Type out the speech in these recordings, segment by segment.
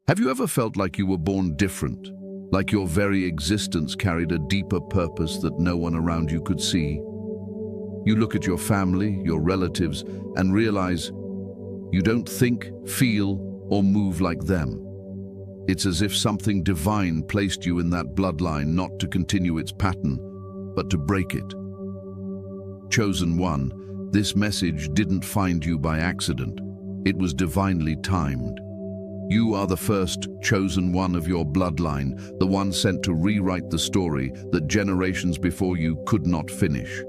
Have you ever felt like you were born different? Like your very existence carried a deeper purpose that no one around you could see? You look at your family, your relatives, and realize you don't think, feel, or move like them. It's as if something divine placed you in that bloodline not to continue its pattern, but to break it. Chosen one, this message didn't find you by accident. It was divinely timed. You are the first chosen one of your bloodline, the one sent to rewrite the story that generations before you could not finish.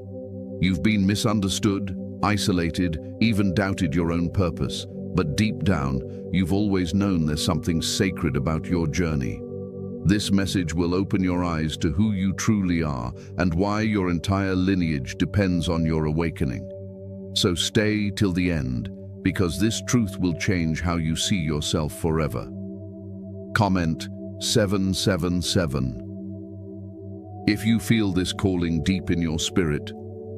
You've been misunderstood, isolated, even doubted your own purpose, but deep down, you've always known there's something sacred about your journey. This message will open your eyes to who you truly are and why your entire lineage depends on your awakening. So stay till the end, because this truth will change how you see yourself forever. Comment 777. If you feel this calling deep in your spirit,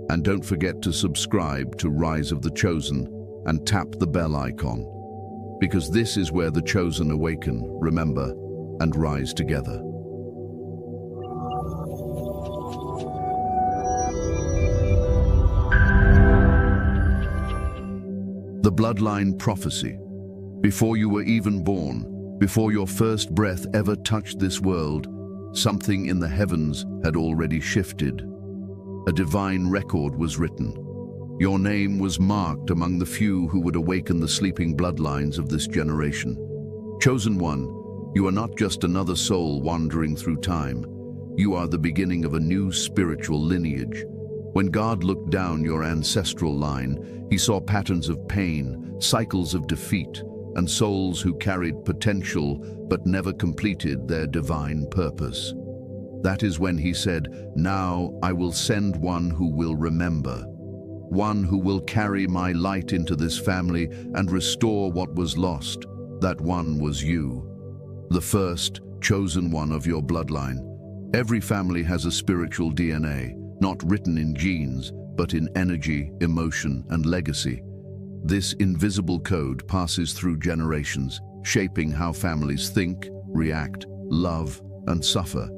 and don't forget to subscribe to Rise of the Chosen and tap the bell icon, because this is where the chosen awaken, remember, and rise together. The Bloodline Prophecy. Before you were even born, before your first breath ever touched this world, something in the heavens had already shifted. A divine record was written. Your name was marked among the few who would awaken the sleeping bloodlines of this generation. Chosen one, you are not just another soul wandering through time. You are the beginning of a new spiritual lineage. When God looked down your ancestral line, he saw patterns of pain, cycles of defeat, and souls who carried potential but never completed their divine purpose. That is when he said, "Now I will send one who will remember, one who will carry my light into this family and restore what was lost." That one was you, the first chosen one of your bloodline. Every family has a spiritual DNA, not written in genes, but in energy, emotion, and legacy. This invisible code passes through generations, shaping how families think, react, love, and suffer.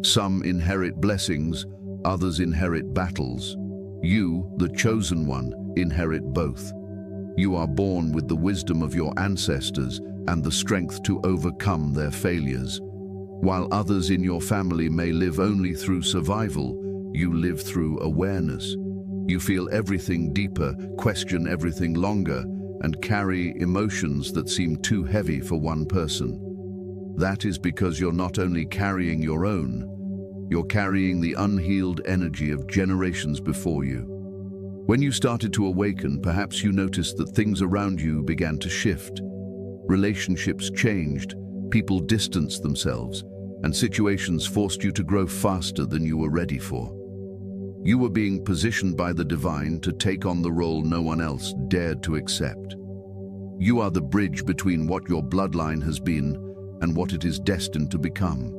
Some inherit blessings, others inherit battles. You, the chosen one, inherit both. You are born with the wisdom of your ancestors and the strength to overcome their failures. While others in your family may live only through survival, you live through awareness. You feel everything deeper, question everything longer, and carry emotions that seem too heavy for one person. That is because you're not only carrying your own, you're carrying the unhealed energy of generations before you. When you started to awaken, perhaps you noticed that things around you began to shift. Relationships changed, people distanced themselves, and situations forced you to grow faster than you were ready for. You were being positioned by the divine to take on the role no one else dared to accept. You are the bridge between what your bloodline has been and what it is destined to become.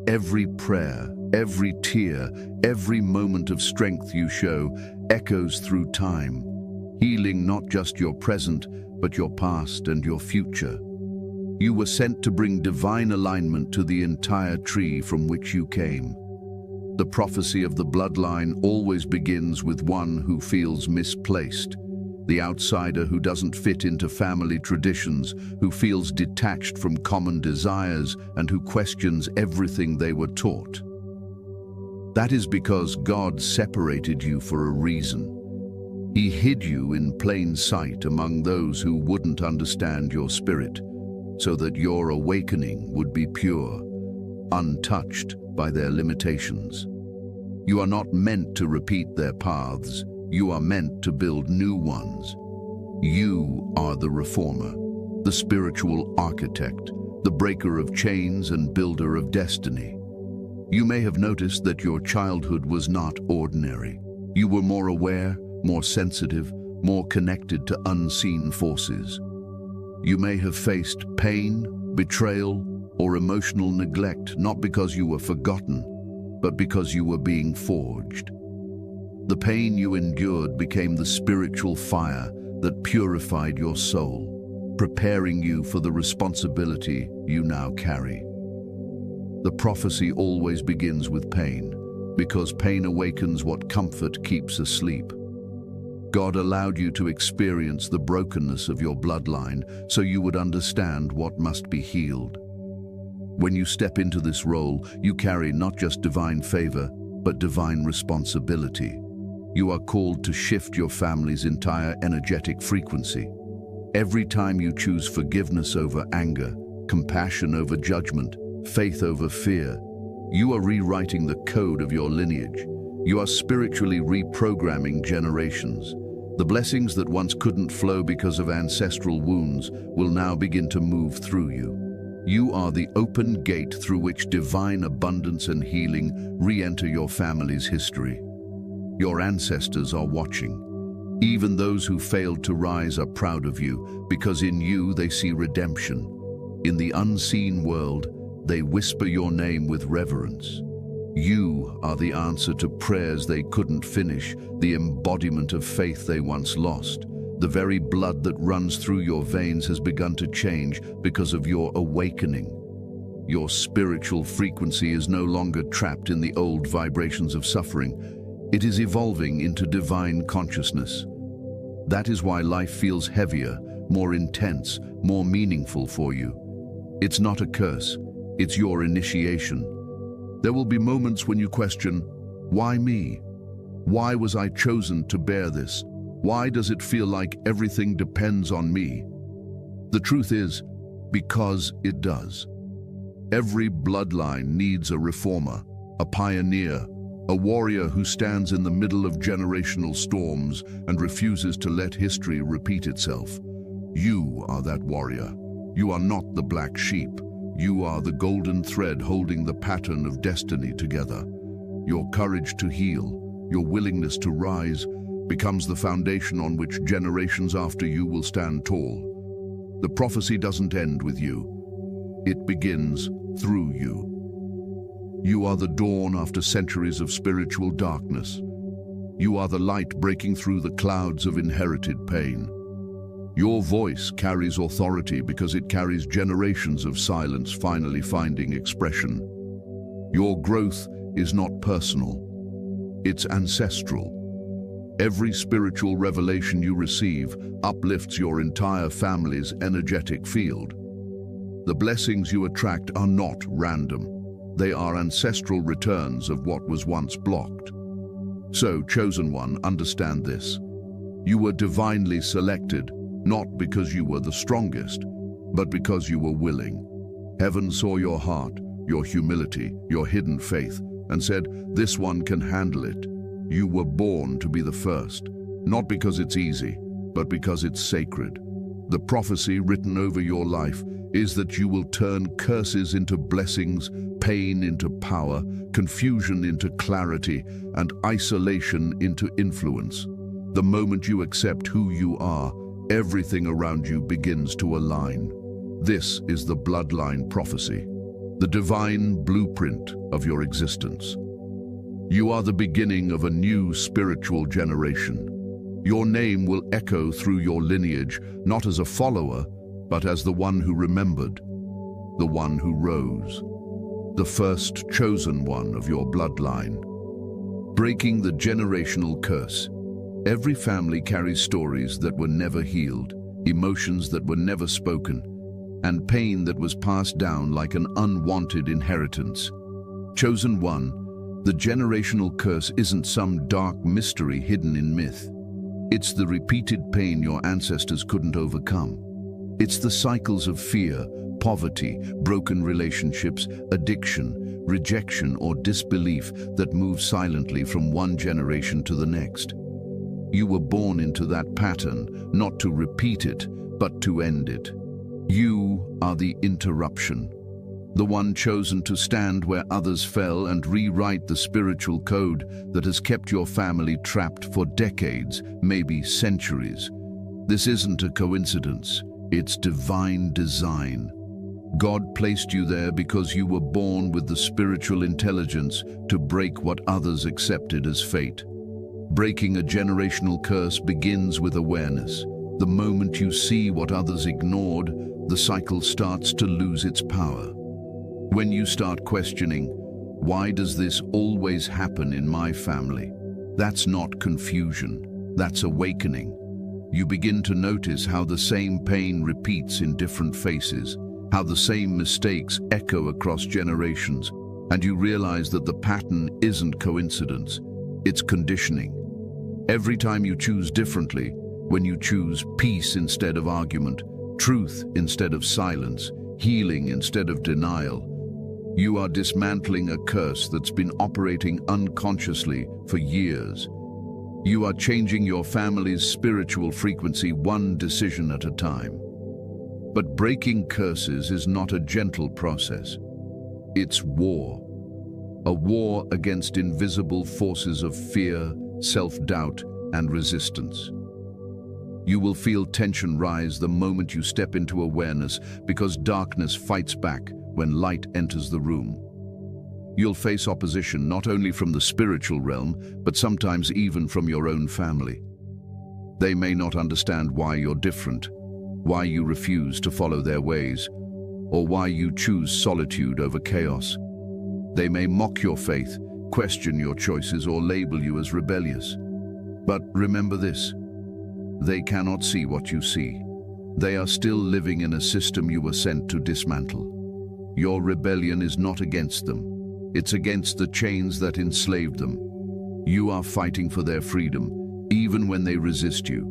Every prayer, every tear, every moment of strength you show echoes through time, healing not just your present, but your past and your future. You were sent to bring divine alignment to the entire tree from which you came. The prophecy of the bloodline always begins with one who feels misplaced, the outsider who doesn't fit into family traditions, who feels detached from common desires, and who questions everything they were taught. That is because God separated you for a reason. He hid you in plain sight among those who wouldn't understand your spirit, so that your awakening would be pure, untouched by their limitations. You are not meant to repeat their paths. You are meant to build new ones. You are the reformer, the spiritual architect, the breaker of chains and builder of destiny. You may have noticed that your childhood was not ordinary. You were more aware, more sensitive, more connected to unseen forces. You may have faced pain, betrayal, or emotional neglect, not because you were forgotten, but because you were being forged. The pain you endured became the spiritual fire that purified your soul, preparing you for the responsibility you now carry. The prophecy always begins with pain, because pain awakens what comfort keeps asleep. God allowed you to experience the brokenness of your bloodline so you would understand what must be healed. When you step into this role, you carry not just divine favor, but divine responsibility. You are called to shift your family's entire energetic frequency. Every time you choose forgiveness over anger, compassion over judgment, faith over fear, you are rewriting the code of your lineage. You are spiritually reprogramming generations. The blessings that once couldn't flow because of ancestral wounds will now begin to move through you. You are the open gate through which divine abundance and healing re-enter your family's history. Your ancestors are watching. Even those who failed to rise are proud of you, because in you they see redemption. In the unseen world, they whisper your name with reverence. You are the answer to prayers they couldn't finish, the embodiment of faith they once lost. The very blood that runs through your veins has begun to change because of your awakening. Your spiritual frequency is no longer trapped in the old vibrations of suffering. It is evolving into divine consciousness. That is why life feels heavier, more intense, more meaningful for you. It's not a curse, it's your initiation. There will be moments when you question, why me? Why was I chosen to bear this? Why does it feel like everything depends on me? The truth is, because it does. Every bloodline needs a reformer, a pioneer, a warrior who stands in the middle of generational storms and refuses to let history repeat itself. You are that warrior. You are not the black sheep. You are the golden thread holding the pattern of destiny together. Your courage to heal, your willingness to rise, becomes the foundation on which generations after you will stand tall. The prophecy doesn't end with you. It begins through you. You are the dawn after centuries of spiritual darkness. You are the light breaking through the clouds of inherited pain. Your voice carries authority because it carries generations of silence finally finding expression. Your growth is not personal, it's ancestral. Every spiritual revelation you receive uplifts your entire family's energetic field. The blessings you attract are not random. They are ancestral returns of what was once blocked. So, chosen one, understand this. You were divinely selected, not because you were the strongest, but because you were willing. Heaven saw your heart, your humility, your hidden faith, and said, this one can handle it. You were born to be the first, not because it's easy, but because it's sacred. The prophecy written over your life is that you will turn curses into blessings, pain into power, confusion into clarity, and isolation into influence. The moment you accept who you are, everything around you begins to align. This is the bloodline prophecy, the divine blueprint of your existence. You are the beginning of a new spiritual generation. Your name will echo through your lineage, not as a follower, but as the one who remembered, the one who rose, the first chosen one of your bloodline. Breaking the generational curse. Every family carries stories that were never healed, emotions that were never spoken, and pain that was passed down like an unwanted inheritance. Chosen one, the generational curse isn't some dark mystery hidden in myth. It's the repeated pain your ancestors couldn't overcome. It's the cycles of fear, poverty, broken relationships, addiction, rejection, or disbelief that move silently from one generation to the next. You were born into that pattern, not to repeat it, but to end it. You are the interruption, the one chosen to stand where others fell and rewrite the spiritual code that has kept your family trapped for decades, maybe centuries. This isn't a coincidence, it's divine design. God placed you there because you were born with the spiritual intelligence to break what others accepted as fate. Breaking a generational curse begins with awareness. The moment you see what others ignored, the cycle starts to lose its power. When you start questioning, why does this always happen in my family? That's not confusion, that's awakening. You begin to notice how the same pain repeats in different faces, how the same mistakes echo across generations, and you realize that the pattern isn't coincidence, it's conditioning. Every time you choose differently, when you choose peace instead of argument, truth instead of silence, healing instead of denial, you are dismantling a curse that's been operating unconsciously for years. You are changing your family's spiritual frequency one decision at a time. But breaking curses is not a gentle process. It's war. A war against invisible forces of fear, self-doubt, and resistance. You will feel tension rise the moment you step into awareness because darkness fights back when light enters the room. You'll face opposition not only from the spiritual realm, but sometimes even from your own family. They may not understand why you're different, why you refuse to follow their ways, or why you choose solitude over chaos. They may mock your faith, question your choices, or label you as rebellious. But remember this, they cannot see what you see. They are still living in a system you were sent to dismantle. Your rebellion is not against them. It's against the chains that enslaved them. You are fighting for their freedom, even when they resist you.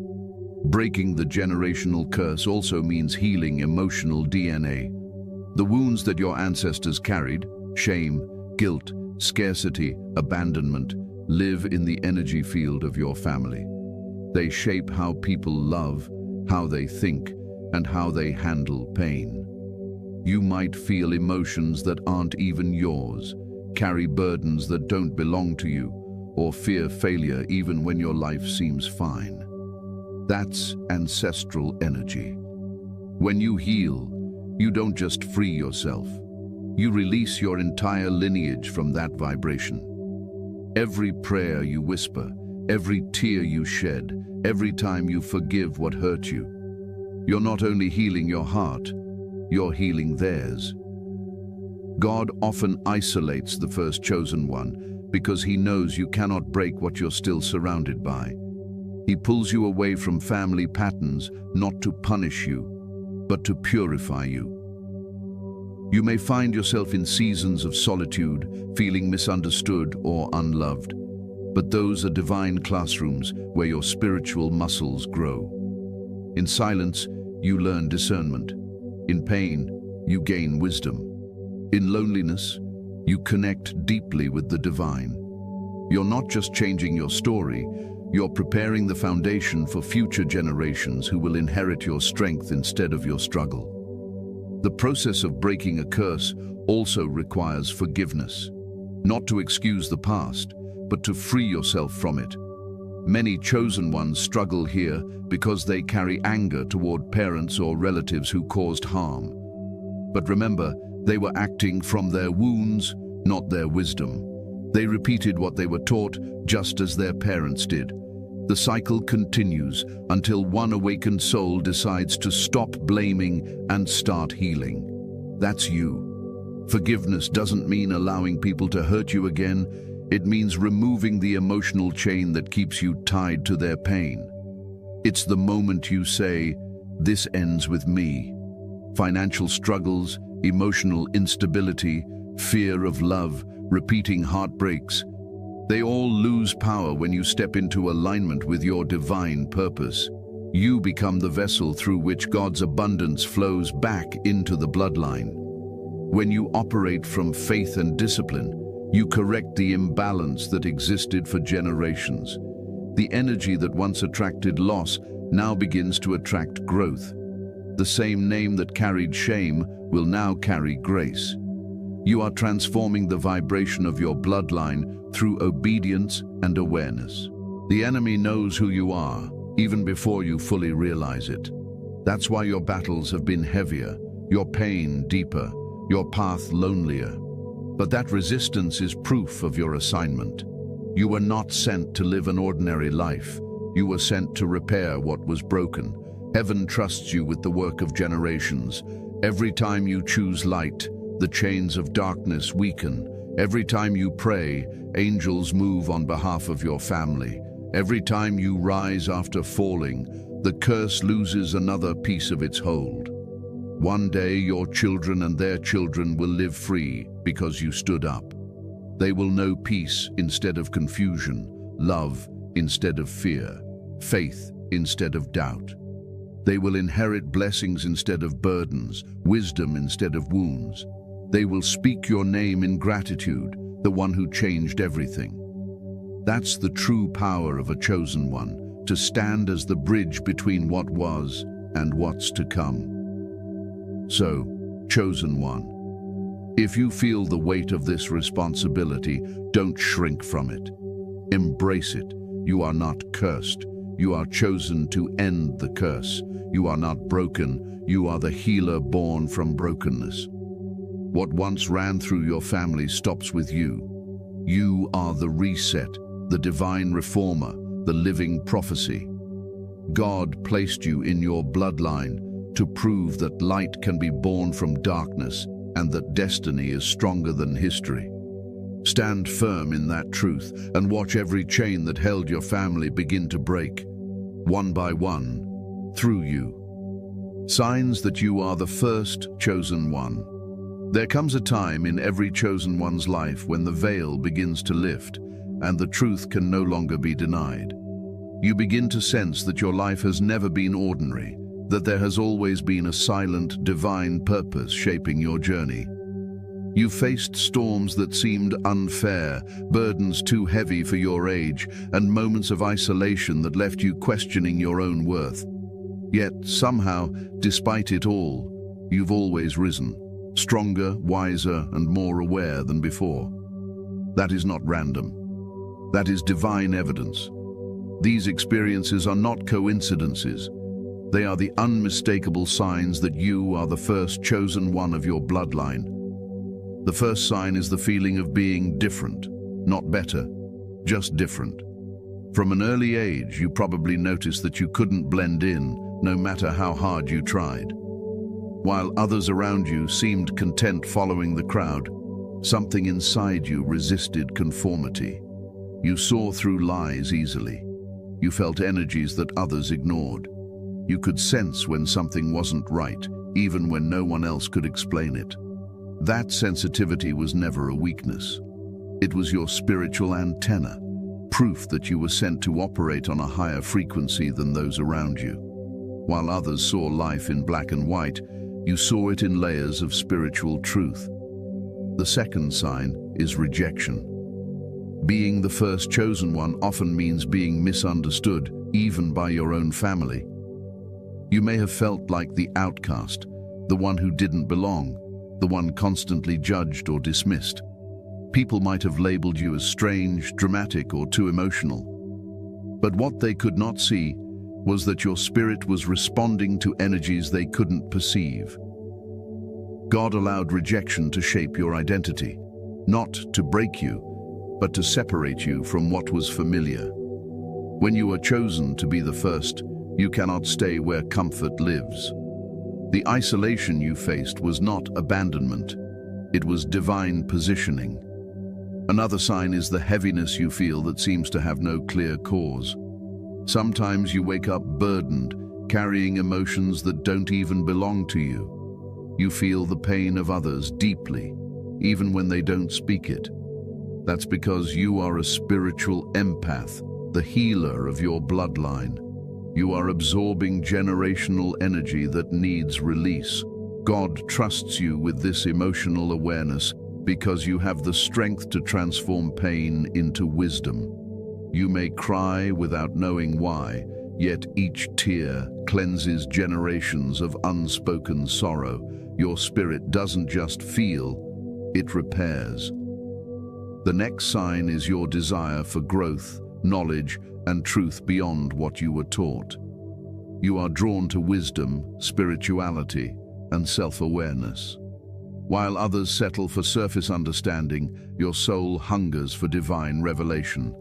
Breaking the generational curse also means healing emotional DNA. The wounds that your ancestors carried, shame, guilt, scarcity, abandonment, live in the energy field of your family. They shape how people love, how they think, and how they handle pain. You might feel emotions that aren't even yours, carry burdens that don't belong to you, or fear failure even when your life seems fine. That's ancestral energy. When you heal, you don't just free yourself. You release your entire lineage from that vibration. Every prayer you whisper, every tear you shed, every time you forgive what hurt you, you're not only healing your heart, you're healing theirs. God often isolates the first chosen one because he knows you cannot break what you're still surrounded by. He pulls you away from family patterns not to punish you, but to purify you. You may find yourself in seasons of solitude, feeling misunderstood or unloved, but those are divine classrooms where your spiritual muscles grow. In silence, you learn discernment. In pain, you gain wisdom. In loneliness, you connect deeply with the divine. You're not just changing your story, you're preparing the foundation for future generations who will inherit your strength instead of your struggle. The process of breaking a curse also requires forgiveness, not to excuse the past, but to free yourself from it. Many chosen ones struggle here because they carry anger toward parents or relatives who caused harm. But remember, they were acting from their wounds, not their wisdom. They repeated what they were taught, just as their parents did. The cycle continues until one awakened soul decides to stop blaming and start healing. That's you. Forgiveness doesn't mean allowing people to hurt you again. It means removing the emotional chain that keeps you tied to their pain. It's the moment you say, "This ends with me." Financial struggles, emotional instability, fear of love, repeating heartbreaks, they all lose power when you step into alignment with your divine purpose. You become the vessel through which God's abundance flows back into the bloodline. When you operate from faith and discipline, you correct the imbalance that existed for generations. The energy that once attracted loss now begins to attract growth. The same name that carried shame will now carry grace. You are transforming the vibration of your bloodline through obedience and awareness. The enemy knows who you are, even before you fully realize it. That's why your battles have been heavier, your pain deeper, your path lonelier. But that resistance is proof of your assignment. You were not sent to live an ordinary life. You were sent to repair what was broken, Heaven trusts you with the work of generations. Every time you choose light, the chains of darkness weaken. Every time you pray, angels move on behalf of your family. Every time you rise after falling, the curse loses another piece of its hold. One day your children and their children will live free because you stood up. They will know peace instead of confusion, love instead of fear, faith instead of doubt. They will inherit blessings instead of burdens, wisdom instead of wounds. They will speak your name in gratitude, the one who changed everything. That's the true power of a chosen one, to stand as the bridge between what was and what's to come. So, chosen one, if you feel the weight of this responsibility, don't shrink from it. Embrace it. You are not cursed. You are chosen to end the curse. You are not broken. You are the healer born from brokenness. What once ran through your family stops with you. You are the reset, the divine reformer, the living prophecy. God placed you in your bloodline to prove that light can be born from darkness and that destiny is stronger than history. Stand firm in that truth and watch every chain that held your family begin to break, one by one, through you. Signs that you are the first chosen one. There comes a time in every chosen one's life when the veil begins to lift and the truth can no longer be denied. You begin to sense that your life has never been ordinary, that there has always been a silent, divine purpose shaping your journey. You faced storms that seemed unfair, burdens too heavy for your age, and moments of isolation that left you questioning your own worth. Yet, somehow, despite it all, you've always risen, stronger, wiser, and more aware than before. That is not random. That is divine evidence. These experiences are not coincidences. They are the unmistakable signs that you are the first chosen one of your bloodline. The first sign is the feeling of being different, not better, just different. From an early age, you probably noticed that you couldn't blend in, no matter how hard you tried. While others around you seemed content following the crowd, something inside you resisted conformity. You saw through lies easily. You felt energies that others ignored. You could sense when something wasn't right, even when no one else could explain it. That sensitivity was never a weakness. It was your spiritual antenna, proof that you were sent to operate on a higher frequency than those around you. While others saw life in black and white, you saw it in layers of spiritual truth. The second sign is rejection. Being the first chosen one often means being misunderstood, even by your own family. You may have felt like the outcast, the one who didn't belong, the one constantly judged or dismissed. People might have labeled you as strange, dramatic, or too emotional. But what they could not see was that your spirit was responding to energies they couldn't perceive. God allowed rejection to shape your identity, not to break you, but to separate you from what was familiar. When you are chosen to be the first, you cannot stay where comfort lives. The isolation you faced was not abandonment, it was divine positioning. Another sign is the heaviness you feel that seems to have no clear cause. Sometimes you wake up burdened, carrying emotions that don't even belong to you. You feel the pain of others deeply, even when they don't speak it. That's because you are a spiritual empath, the healer of your bloodline. You are absorbing generational energy that needs release. God trusts you with this emotional awareness because you have the strength to transform pain into wisdom. You may cry without knowing why, yet each tear cleanses generations of unspoken sorrow. Your spirit doesn't just feel, it repairs. The next sign is your desire for growth, knowledge, and truth beyond what you were taught. You are drawn to wisdom, spirituality, and self-awareness. While others settle for surface understanding, your soul hungers for divine revelation.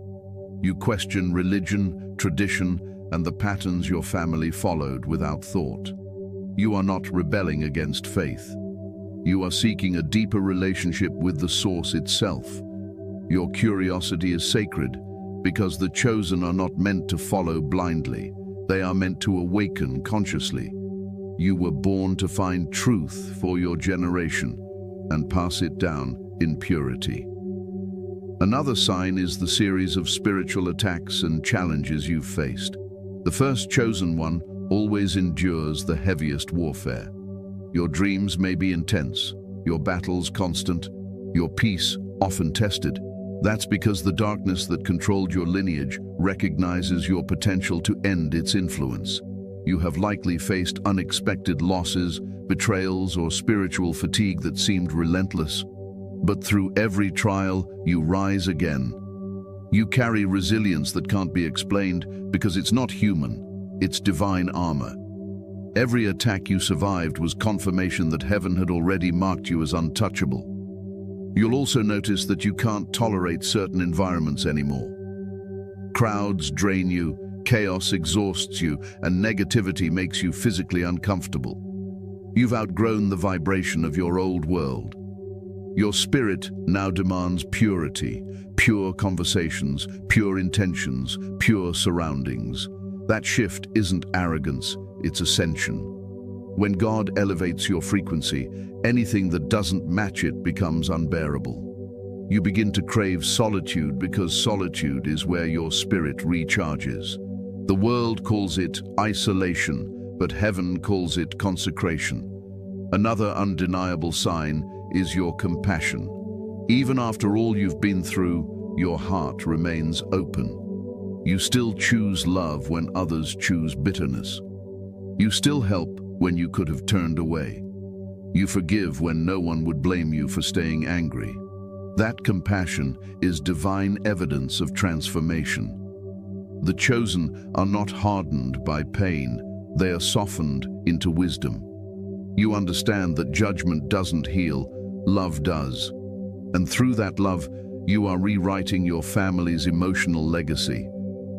You question religion, tradition, and the patterns your family followed without thought. You are not rebelling against faith. You are seeking a deeper relationship with the source itself. Your curiosity is sacred because the chosen are not meant to follow blindly. They are meant to awaken consciously. You were born to find truth for your generation and pass it down in purity. Another sign is the series of spiritual attacks and challenges you've faced. The first chosen one always endures the heaviest warfare. Your dreams may be intense, your battles constant, your peace often tested. That's because the darkness that controlled your lineage recognizes your potential to end its influence. You have likely faced unexpected losses, betrayals, or spiritual fatigue that seemed relentless. But through every trial, you rise again. You carry resilience that can't be explained because it's not human, it's divine armor. Every attack you survived was confirmation that heaven had already marked you as untouchable. You'll also notice that you can't tolerate certain environments anymore. Crowds drain you, chaos exhausts you, and negativity makes you physically uncomfortable. You've outgrown the vibration of your old world. Your spirit now demands purity, pure conversations, pure intentions, pure surroundings. That shift isn't arrogance, it's ascension. When God elevates your frequency, anything that doesn't match it becomes unbearable. You begin to crave solitude because solitude is where your spirit recharges. The world calls it isolation, but heaven calls it consecration. Another undeniable sign is your compassion. Even after all you've been through, your heart remains open. You still choose love when others choose bitterness. You still help when you could have turned away. You forgive when no one would blame you for staying angry. That compassion is divine evidence of transformation. The chosen are not hardened by pain, they are softened into wisdom. You understand that judgment doesn't heal, love does. And through that love, you are rewriting your family's emotional legacy.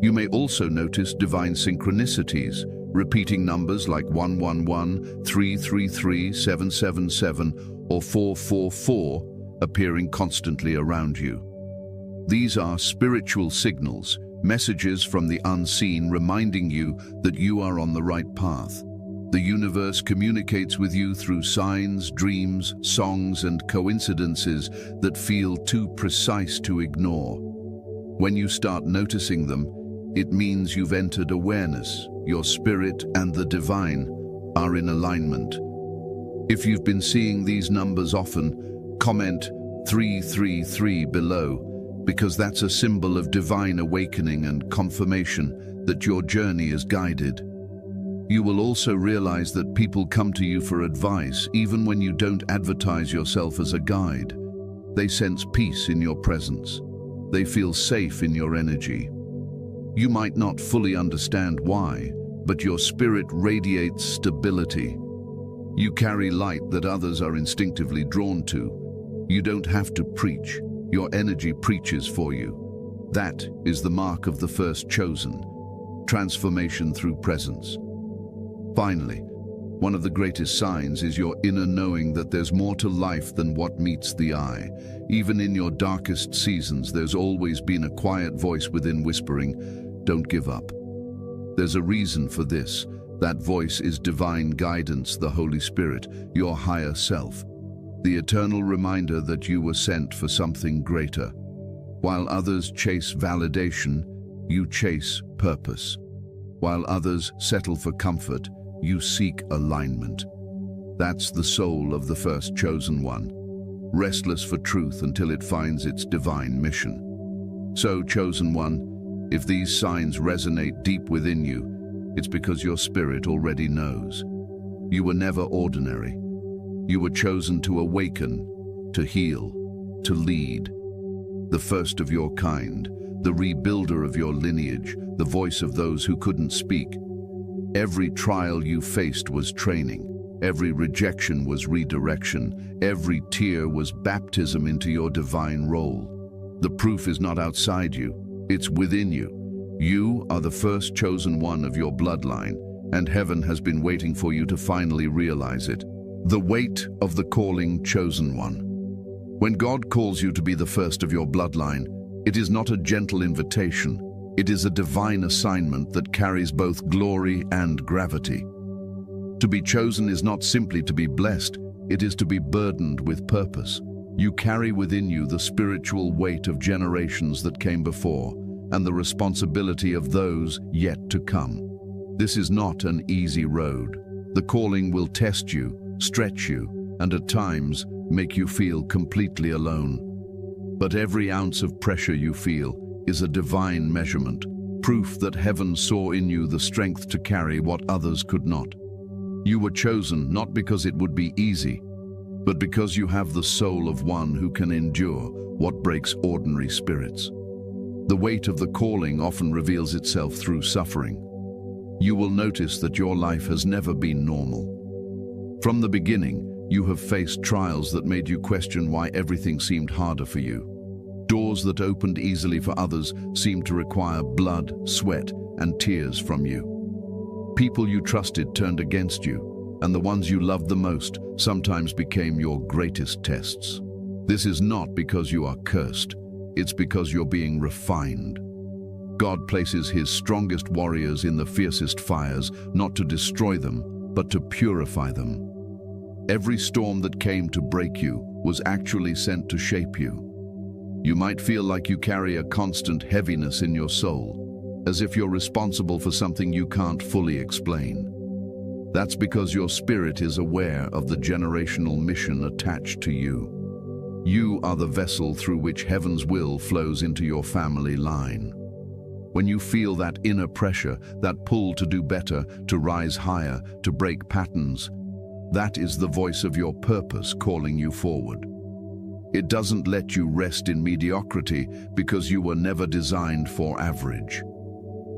You may also notice divine synchronicities, repeating numbers like 111, 333, 777, or 444 appearing constantly around you. These are spiritual signals, messages from the unseen reminding you that you are on the right path. The universe communicates with you through signs, dreams, songs, and coincidences that feel too precise to ignore. When you start noticing them, it means you've entered awareness. Your spirit and the divine are in alignment. If you've been seeing these numbers often, comment 333 below, because that's a symbol of divine awakening and confirmation that your journey is guided. You will also realize that people come to you for advice even when you don't advertise yourself as a guide. They sense peace in your presence. They feel safe in your energy. You might not fully understand why, but your spirit radiates stability. You carry light that others are instinctively drawn to. You don't have to preach. Your energy preaches for you. That is the mark of the first chosen. Transformation through presence. Finally, one of the greatest signs is your inner knowing that there's more to life than what meets the eye. Even in your darkest seasons, there's always been a quiet voice within whispering, "Don't give up." There's a reason for this. That voice is divine guidance, the Holy Spirit, your higher self. The eternal reminder that you were sent for something greater. While others chase validation, you chase purpose. While others settle for comfort, you seek alignment. That's the soul of the first chosen one, restless for truth until it finds its divine mission. So, chosen one, if these signs resonate deep within you, it's because your spirit already knows. You were never ordinary. You were chosen to awaken, to heal, to lead. The first of your kind, the rebuilder of your lineage, the voice of those who couldn't speak. Every trial you faced was training. Every rejection was redirection. Every tear was baptism into your divine role. The proof is not outside you, it's within you. You are the first chosen one of your bloodline, and heaven has been waiting for you to finally realize it. The weight of the calling, chosen one. When God calls you to be the first of your bloodline, it is not a gentle invitation. It is a divine assignment that carries both glory and gravity. To be chosen is not simply to be blessed, it is to be burdened with purpose. You carry within you the spiritual weight of generations that came before, and the responsibility of those yet to come. This is not an easy road. The calling will test you, stretch you, and at times make you feel completely alone. But every ounce of pressure you feel is a divine measurement, proof that heaven saw in you the strength to carry what others could not. You were chosen not because it would be easy, but because you have the soul of one who can endure what breaks ordinary spirits. The weight of the calling often reveals itself through suffering. You will notice that your life has never been normal. From the beginning, you have faced trials that made you question why everything seemed harder for you. Doors that opened easily for others seemed to require blood, sweat, and tears from you. People you trusted turned against you, and the ones you loved the most sometimes became your greatest tests. This is not because you are cursed, it's because you're being refined. God places his strongest warriors in the fiercest fires, not to destroy them, but to purify them. Every storm that came to break you was actually sent to shape you. You might feel like you carry a constant heaviness in your soul, as if you're responsible for something you can't fully explain. That's because your spirit is aware of the generational mission attached to you. You are the vessel through which heaven's will flows into your family line. When you feel that inner pressure, that pull to do better, to rise higher, to break patterns, that is the voice of your purpose calling you forward. It doesn't let you rest in mediocrity because you were never designed for average.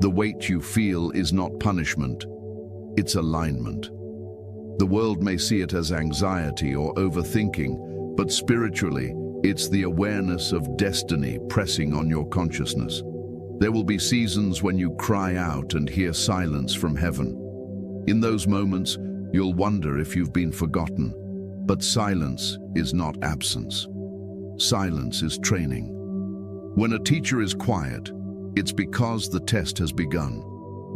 The weight you feel is not punishment, it's alignment. The world may see it as anxiety or overthinking, but spiritually, it's the awareness of destiny pressing on your consciousness. There will be seasons when you cry out and hear silence from heaven. In those moments, you'll wonder if you've been forgotten. But silence is not absence. Silence is training. When a teacher is quiet, it's because the test has begun.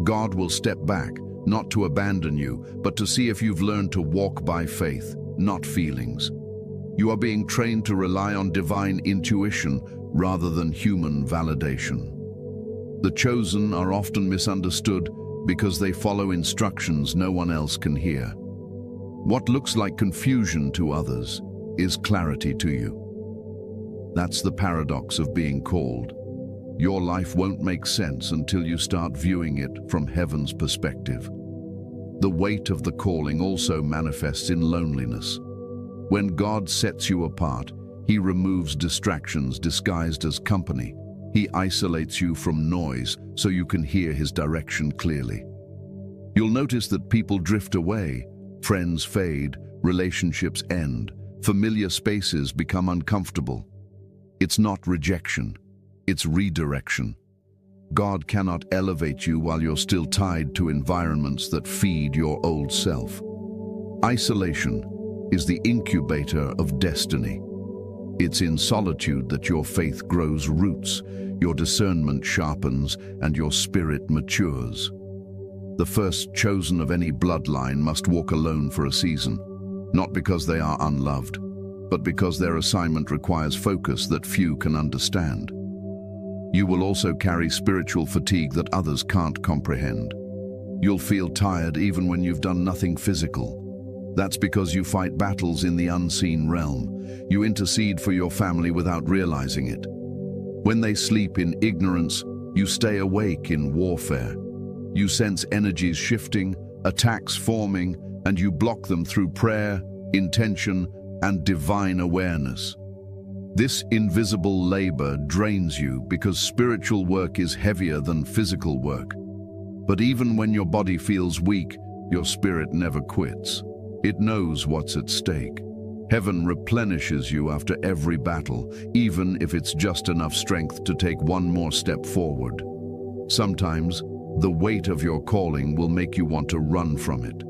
God will step back, not to abandon you, but to see if you've learned to walk by faith, not feelings. You are being trained to rely on divine intuition rather than human validation. The chosen are often misunderstood because they follow instructions no one else can hear. What looks like confusion to others is clarity to you. That's the paradox of being called. Your life won't make sense until you start viewing it from heaven's perspective. The weight of the calling also manifests in loneliness. When God sets you apart, he removes distractions disguised as company. He isolates you from noise so you can hear his direction clearly. You'll notice that people drift away, friends fade, relationships end, familiar spaces become uncomfortable. It's not rejection, it's redirection. God cannot elevate you while you're still tied to environments that feed your old self. Isolation is the incubator of destiny. It's in solitude that your faith grows roots, your discernment sharpens, and your spirit matures. The first chosen of any bloodline must walk alone for a season, not because they are unloved, but because their assignment requires focus that few can understand. You will also carry spiritual fatigue that others can't comprehend. You'll feel tired even when you've done nothing physical. That's because you fight battles in the unseen realm. You intercede for your family without realizing it. When they sleep in ignorance, you stay awake in warfare. You sense energies shifting, attacks forming, and you block them through prayer, intention, and divine awareness. This invisible labor drains you because spiritual work is heavier than physical work. But even when your body feels weak, your spirit never quits. It knows what's at stake. Heaven replenishes you after every battle, even if it's just enough strength to take one more step forward. Sometimes, the weight of your calling will make you want to run from it.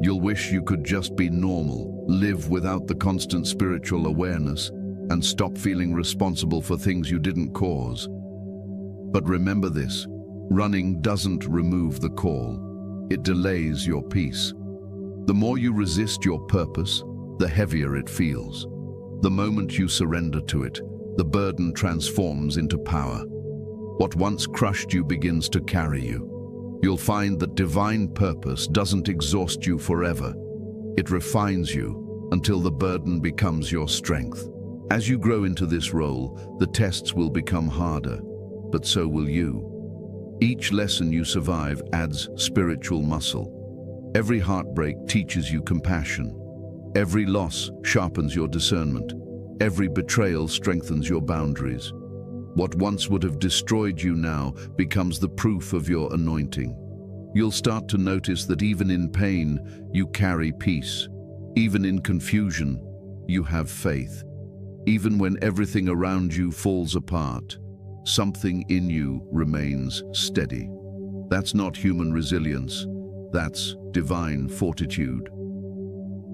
You'll wish you could just be normal, live without the constant spiritual awareness, and stop feeling responsible for things you didn't cause. But remember this, running doesn't remove the call. It delays your peace. The more you resist your purpose, the heavier it feels. The moment you surrender to it, the burden transforms into power. What once crushed you begins to carry you. You'll find that divine purpose doesn't exhaust you forever. It refines you until the burden becomes your strength. As you grow into this role, the tests will become harder, but so will you. Each lesson you survive adds spiritual muscle. Every heartbreak teaches you compassion. Every loss sharpens your discernment. Every betrayal strengthens your boundaries. What once would have destroyed you now becomes the proof of your anointing. You'll start to notice that even in pain, you carry peace. Even in confusion, you have faith. Even when everything around you falls apart, something in you remains steady. That's not human resilience. That's divine fortitude.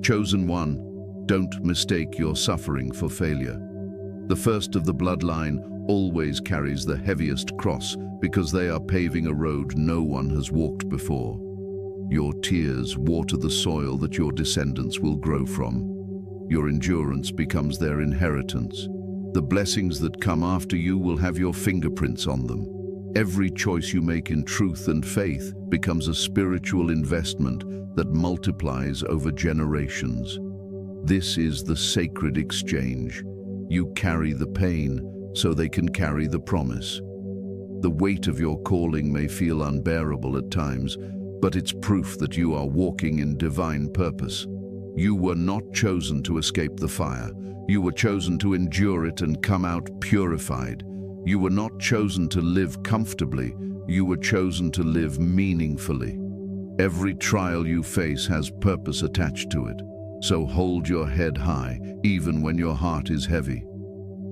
Chosen one, don't mistake your suffering for failure. The first of the bloodline always carries the heaviest cross because they are paving a road no one has walked before. Your tears water the soil that your descendants will grow from. Your endurance becomes their inheritance. The blessings that come after you will have your fingerprints on them. Every choice you make in truth and faith becomes a spiritual investment that multiplies over generations. This is the sacred exchange. You carry the pain so they can carry the promise. The weight of your calling may feel unbearable at times, but it's proof that you are walking in divine purpose. You were not chosen to escape the fire. You were chosen to endure it and come out purified. You were not chosen to live comfortably. You were chosen to live meaningfully. Every trial you face has purpose attached to it. So hold your head high, even when your heart is heavy.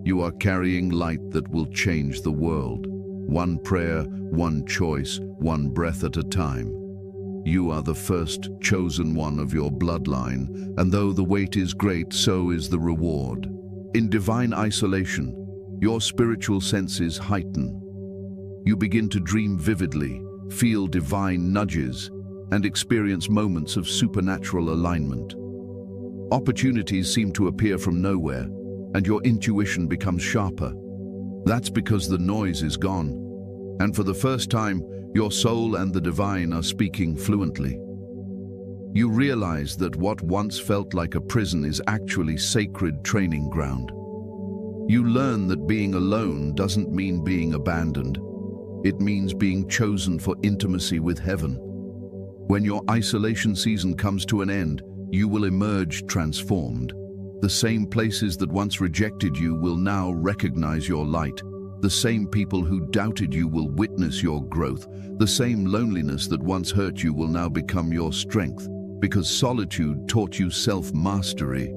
You are carrying light that will change the world. One prayer, one choice, one breath at a time. You are the first chosen one of your bloodline, and though the weight is great, so is the reward. In divine isolation, your spiritual senses heighten. You begin to dream vividly, feel divine nudges, and experience moments of supernatural alignment. Opportunities seem to appear from nowhere, and your intuition becomes sharper. That's because the noise is gone, and for the first time, your soul and the divine are speaking fluently. You realize that what once felt like a prison is actually sacred training ground. You learn that being alone doesn't mean being abandoned. It means being chosen for intimacy with heaven. When your isolation season comes to an end, you will emerge transformed. The same places that once rejected you will now recognize your light. The same people who doubted you will witness your growth. The same loneliness that once hurt you will now become your strength. Because solitude taught you self-mastery.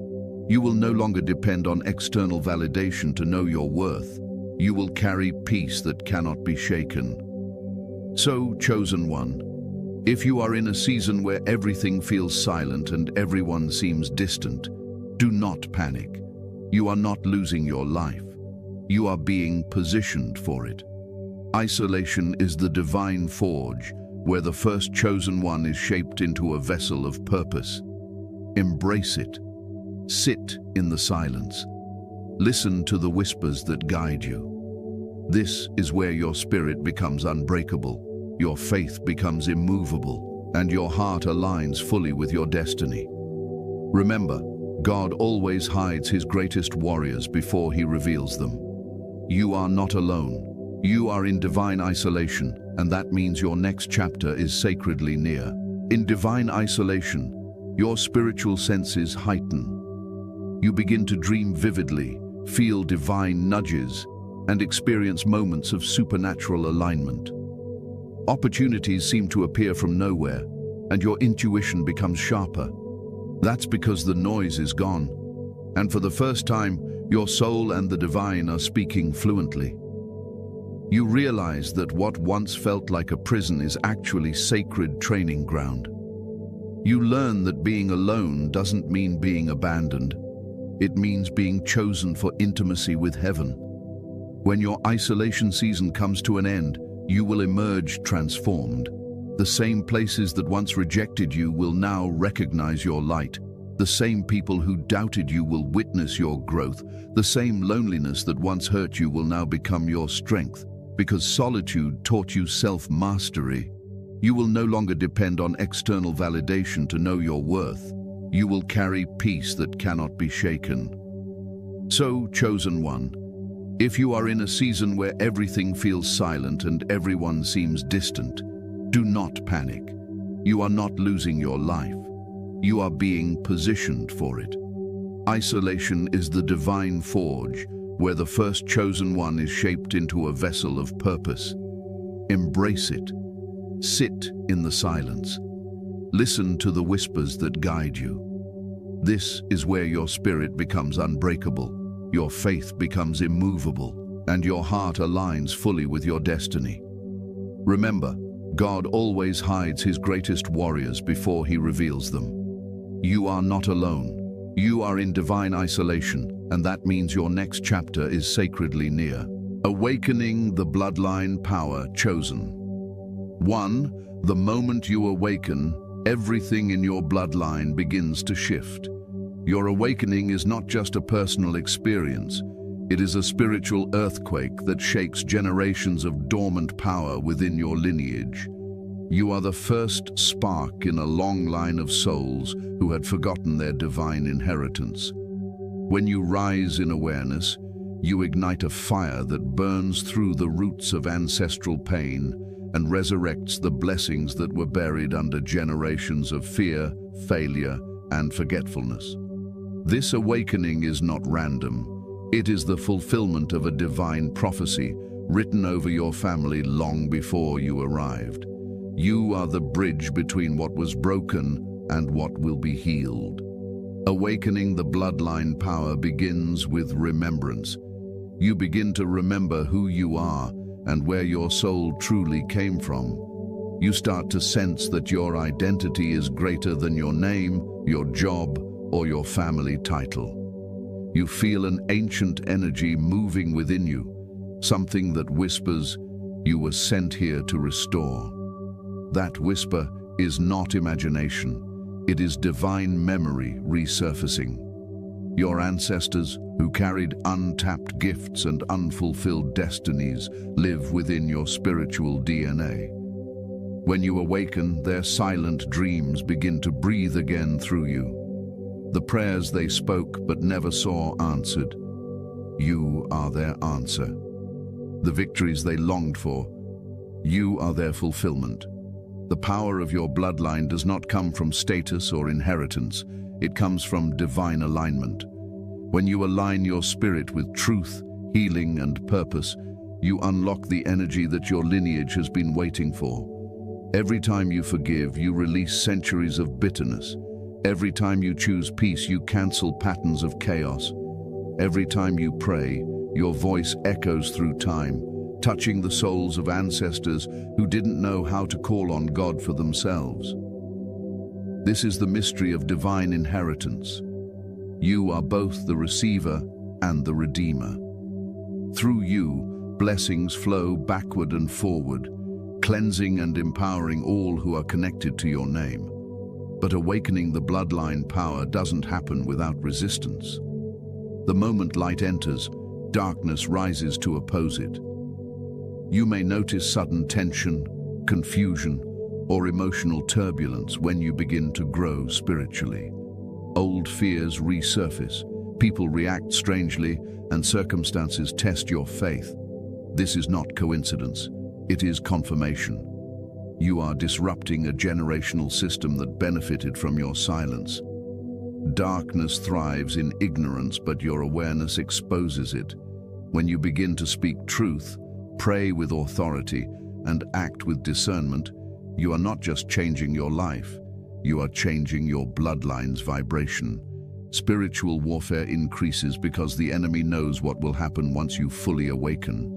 You will no longer depend on external validation to know your worth. You will carry peace that cannot be shaken. So, chosen one, if you are in a season where everything feels silent and everyone seems distant, do not panic. You are not losing your life. You are being positioned for it. Isolation is the divine forge, where the first chosen one is shaped into a vessel of purpose. Embrace it. Sit in the silence. Listen to the whispers that guide you. This is where your spirit becomes unbreakable, your faith becomes immovable, and your heart aligns fully with your destiny. Remember, God always hides his greatest warriors before he reveals them. You are not alone. You are in divine isolation, and that means your next chapter is sacredly near. In divine isolation, your spiritual senses heighten. You begin to dream vividly, feel divine nudges, and experience moments of supernatural alignment. Opportunities seem to appear from nowhere, and your intuition becomes sharper. That's because the noise is gone, and for the first time, your soul and the divine are speaking fluently. You realize that what once felt like a prison is actually sacred training ground. You learn that being alone doesn't mean being abandoned. It means being chosen for intimacy with heaven. When your isolation season comes to an end, you will emerge transformed. The same places that once rejected you will now recognize your light. The same people who doubted you will witness your growth. The same loneliness that once hurt you will now become your strength. Because solitude taught you self-mastery, you will no longer depend on external validation to know your worth. You will carry peace that cannot be shaken. So, chosen one, if you are in a season where everything feels silent and everyone seems distant, do not panic. You are not losing your life. You are being positioned for it. Isolation is the divine forge, where the first chosen one is shaped into a vessel of purpose. Embrace it. Sit in the silence. Listen to the whispers that guide you. This is where your spirit becomes unbreakable, your faith becomes immovable, and your heart aligns fully with your destiny. Remember, God always hides his greatest warriors before he reveals them. You are not alone. You are in divine isolation, and that means your next chapter is sacredly near. Awakening the bloodline power chosen. 1. The moment you awaken, everything in your bloodline begins to shift. Your awakening is not just a personal experience. It is a spiritual earthquake that shakes generations of dormant power within your lineage. You are the first spark in a long line of souls who had forgotten their divine inheritance. When you rise in awareness, you ignite a fire that burns through the roots of ancestral pain and resurrects the blessings that were buried under generations of fear, failure, and forgetfulness. This awakening is not random. It is the fulfillment of a divine prophecy written over your family long before you arrived. You are the bridge between what was broken and what will be healed. Awakening the bloodline power begins with remembrance. You begin to remember who you are and where your soul truly came from. You start to sense that your identity is greater than your name, your job, or your family title. You feel an ancient energy moving within you, something that whispers, "You were sent here to restore." That whisper is not imagination. It is divine memory resurfacing. Your ancestors, who carried untapped gifts and unfulfilled destinies, live within your spiritual DNA. When you awaken, their silent dreams begin to breathe again through you. The prayers they spoke but never saw answered, you are their answer. The victories they longed for, you are their fulfillment. The power of your bloodline does not come from status or inheritance. It comes from divine alignment. When you align your spirit with truth, healing, and purpose, you unlock the energy that your lineage has been waiting for. Every time you forgive, you release centuries of bitterness. Every time you choose peace, you cancel patterns of chaos. Every time you pray, your voice echoes through time, touching the souls of ancestors who didn't know how to call on God for themselves. This is the mystery of divine inheritance. You are both the receiver and the redeemer. Through you, blessings flow backward and forward, cleansing and empowering all who are connected to your name. But awakening the bloodline power doesn't happen without resistance. The moment light enters, darkness rises to oppose it. You may notice sudden tension, confusion, or emotional turbulence when you begin to grow spiritually. Old fears resurface, people react strangely, and circumstances test your faith. This is not coincidence, it is confirmation. You are disrupting a generational system that benefited from your silence. Darkness thrives in ignorance, but your awareness exposes it. When you begin to speak truth, pray with authority, and act with discernment, you are not just changing your life, you are changing your bloodline's vibration. Spiritual warfare increases because the enemy knows what will happen once you fully awaken.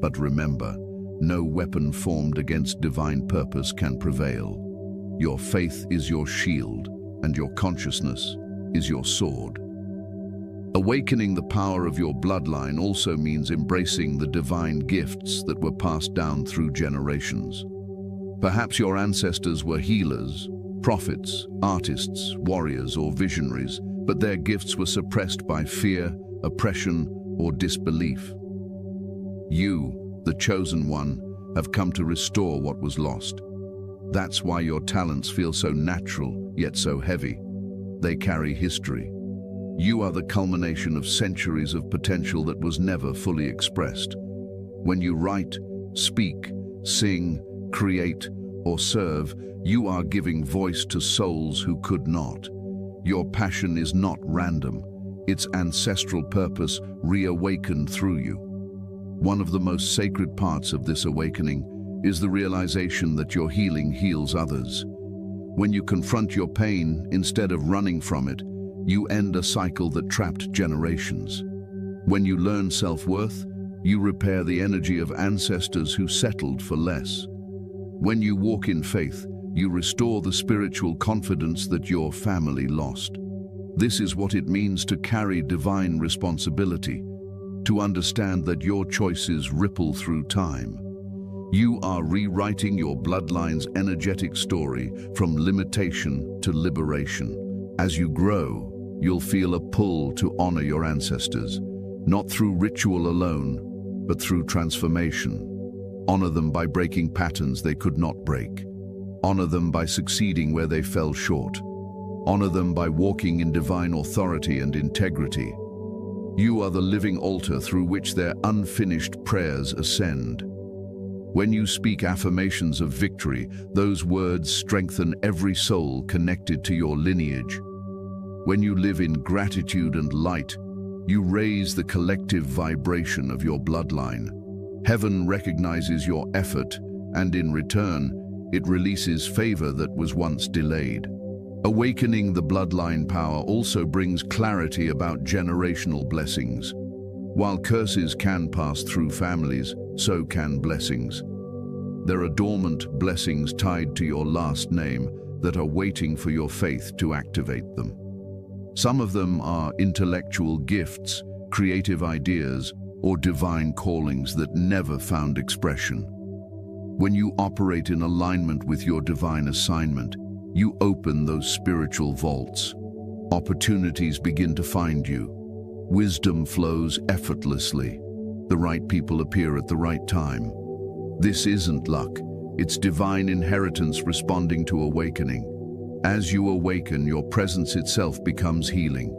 But remember, no weapon formed against divine purpose can prevail. Your faith is your shield, and your consciousness is your sword. Awakening the power of your bloodline also means embracing the divine gifts that were passed down through generations. Perhaps your ancestors were healers, prophets, artists, warriors, or visionaries, but their gifts were suppressed by fear, oppression, or disbelief. You, the chosen one, have come to restore what was lost. That's why your talents feel so natural, yet so heavy. They carry history. You are the culmination of centuries of potential that was never fully expressed. When you write, speak, sing, create, or serve, you are giving voice to souls who could not. Your passion is not random. Its ancestral purpose reawakened through you. One of the most sacred parts of this awakening is the realization that your healing heals others. When you confront your pain instead of running from it, you end a cycle that trapped generations. When you learn self-worth, you repair the energy of ancestors who settled for less. When you walk in faith, you restore the spiritual confidence that your family lost. This is what it means to carry divine responsibility, to understand that your choices ripple through time. You are rewriting your bloodline's energetic story from limitation to liberation. As you grow, you'll feel a pull to honor your ancestors, not through ritual alone, but through transformation. Honor them by breaking patterns they could not break. Honor them by succeeding where they fell short. Honor them by walking in divine authority and integrity. You are the living altar through which their unfinished prayers ascend. When you speak affirmations of victory, those words strengthen every soul connected to your lineage. When you live in gratitude and light, you raise the collective vibration of your bloodline. Heaven recognizes your effort, and in return, it releases favor that was once delayed. Awakening the bloodline power also brings clarity about generational blessings. While curses can pass through families, so can blessings. There are dormant blessings tied to your last name that are waiting for your faith to activate them. Some of them are intellectual gifts, creative ideas, or divine callings that never found expression. When you operate in alignment with your divine assignment, you open those spiritual vaults. Opportunities begin to find you. Wisdom flows effortlessly. The right people appear at the right time. This isn't luck, it's divine inheritance responding to awakening. As you awaken, your presence itself becomes healing.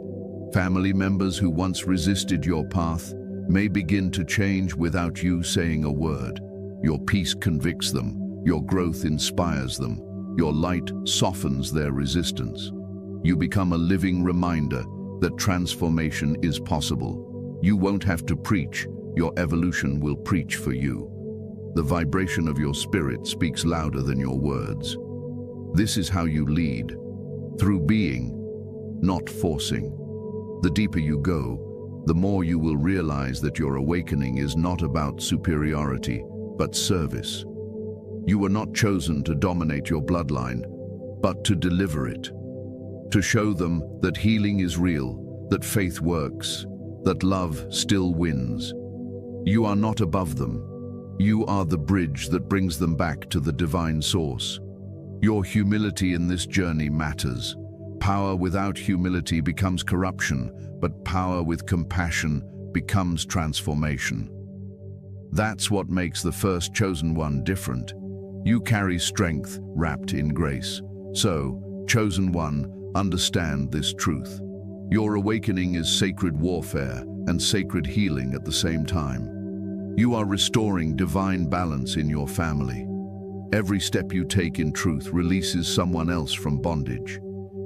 Family members who once resisted your path may begin to change without you saying a word. Your peace convicts them, your growth inspires them, your light softens their resistance. You become a living reminder that transformation is possible. You won't have to preach, your evolution will preach for you. The vibration of your spirit speaks louder than your words. This is how you lead, through being, not forcing. The deeper you go, the more you will realize that your awakening is not about superiority, but service. You were not chosen to dominate your bloodline, but to deliver it. To show them that healing is real, that faith works, that love still wins. You are not above them. You are the bridge that brings them back to the divine source. Your humility in this journey matters. Power without humility becomes corruption, but power with compassion becomes transformation. That's what makes the first chosen one different. You carry strength wrapped in grace. So, chosen one, understand this truth. Your awakening is sacred warfare and sacred healing at the same time. You are restoring divine balance in your family. Every step you take in truth releases someone else from bondage.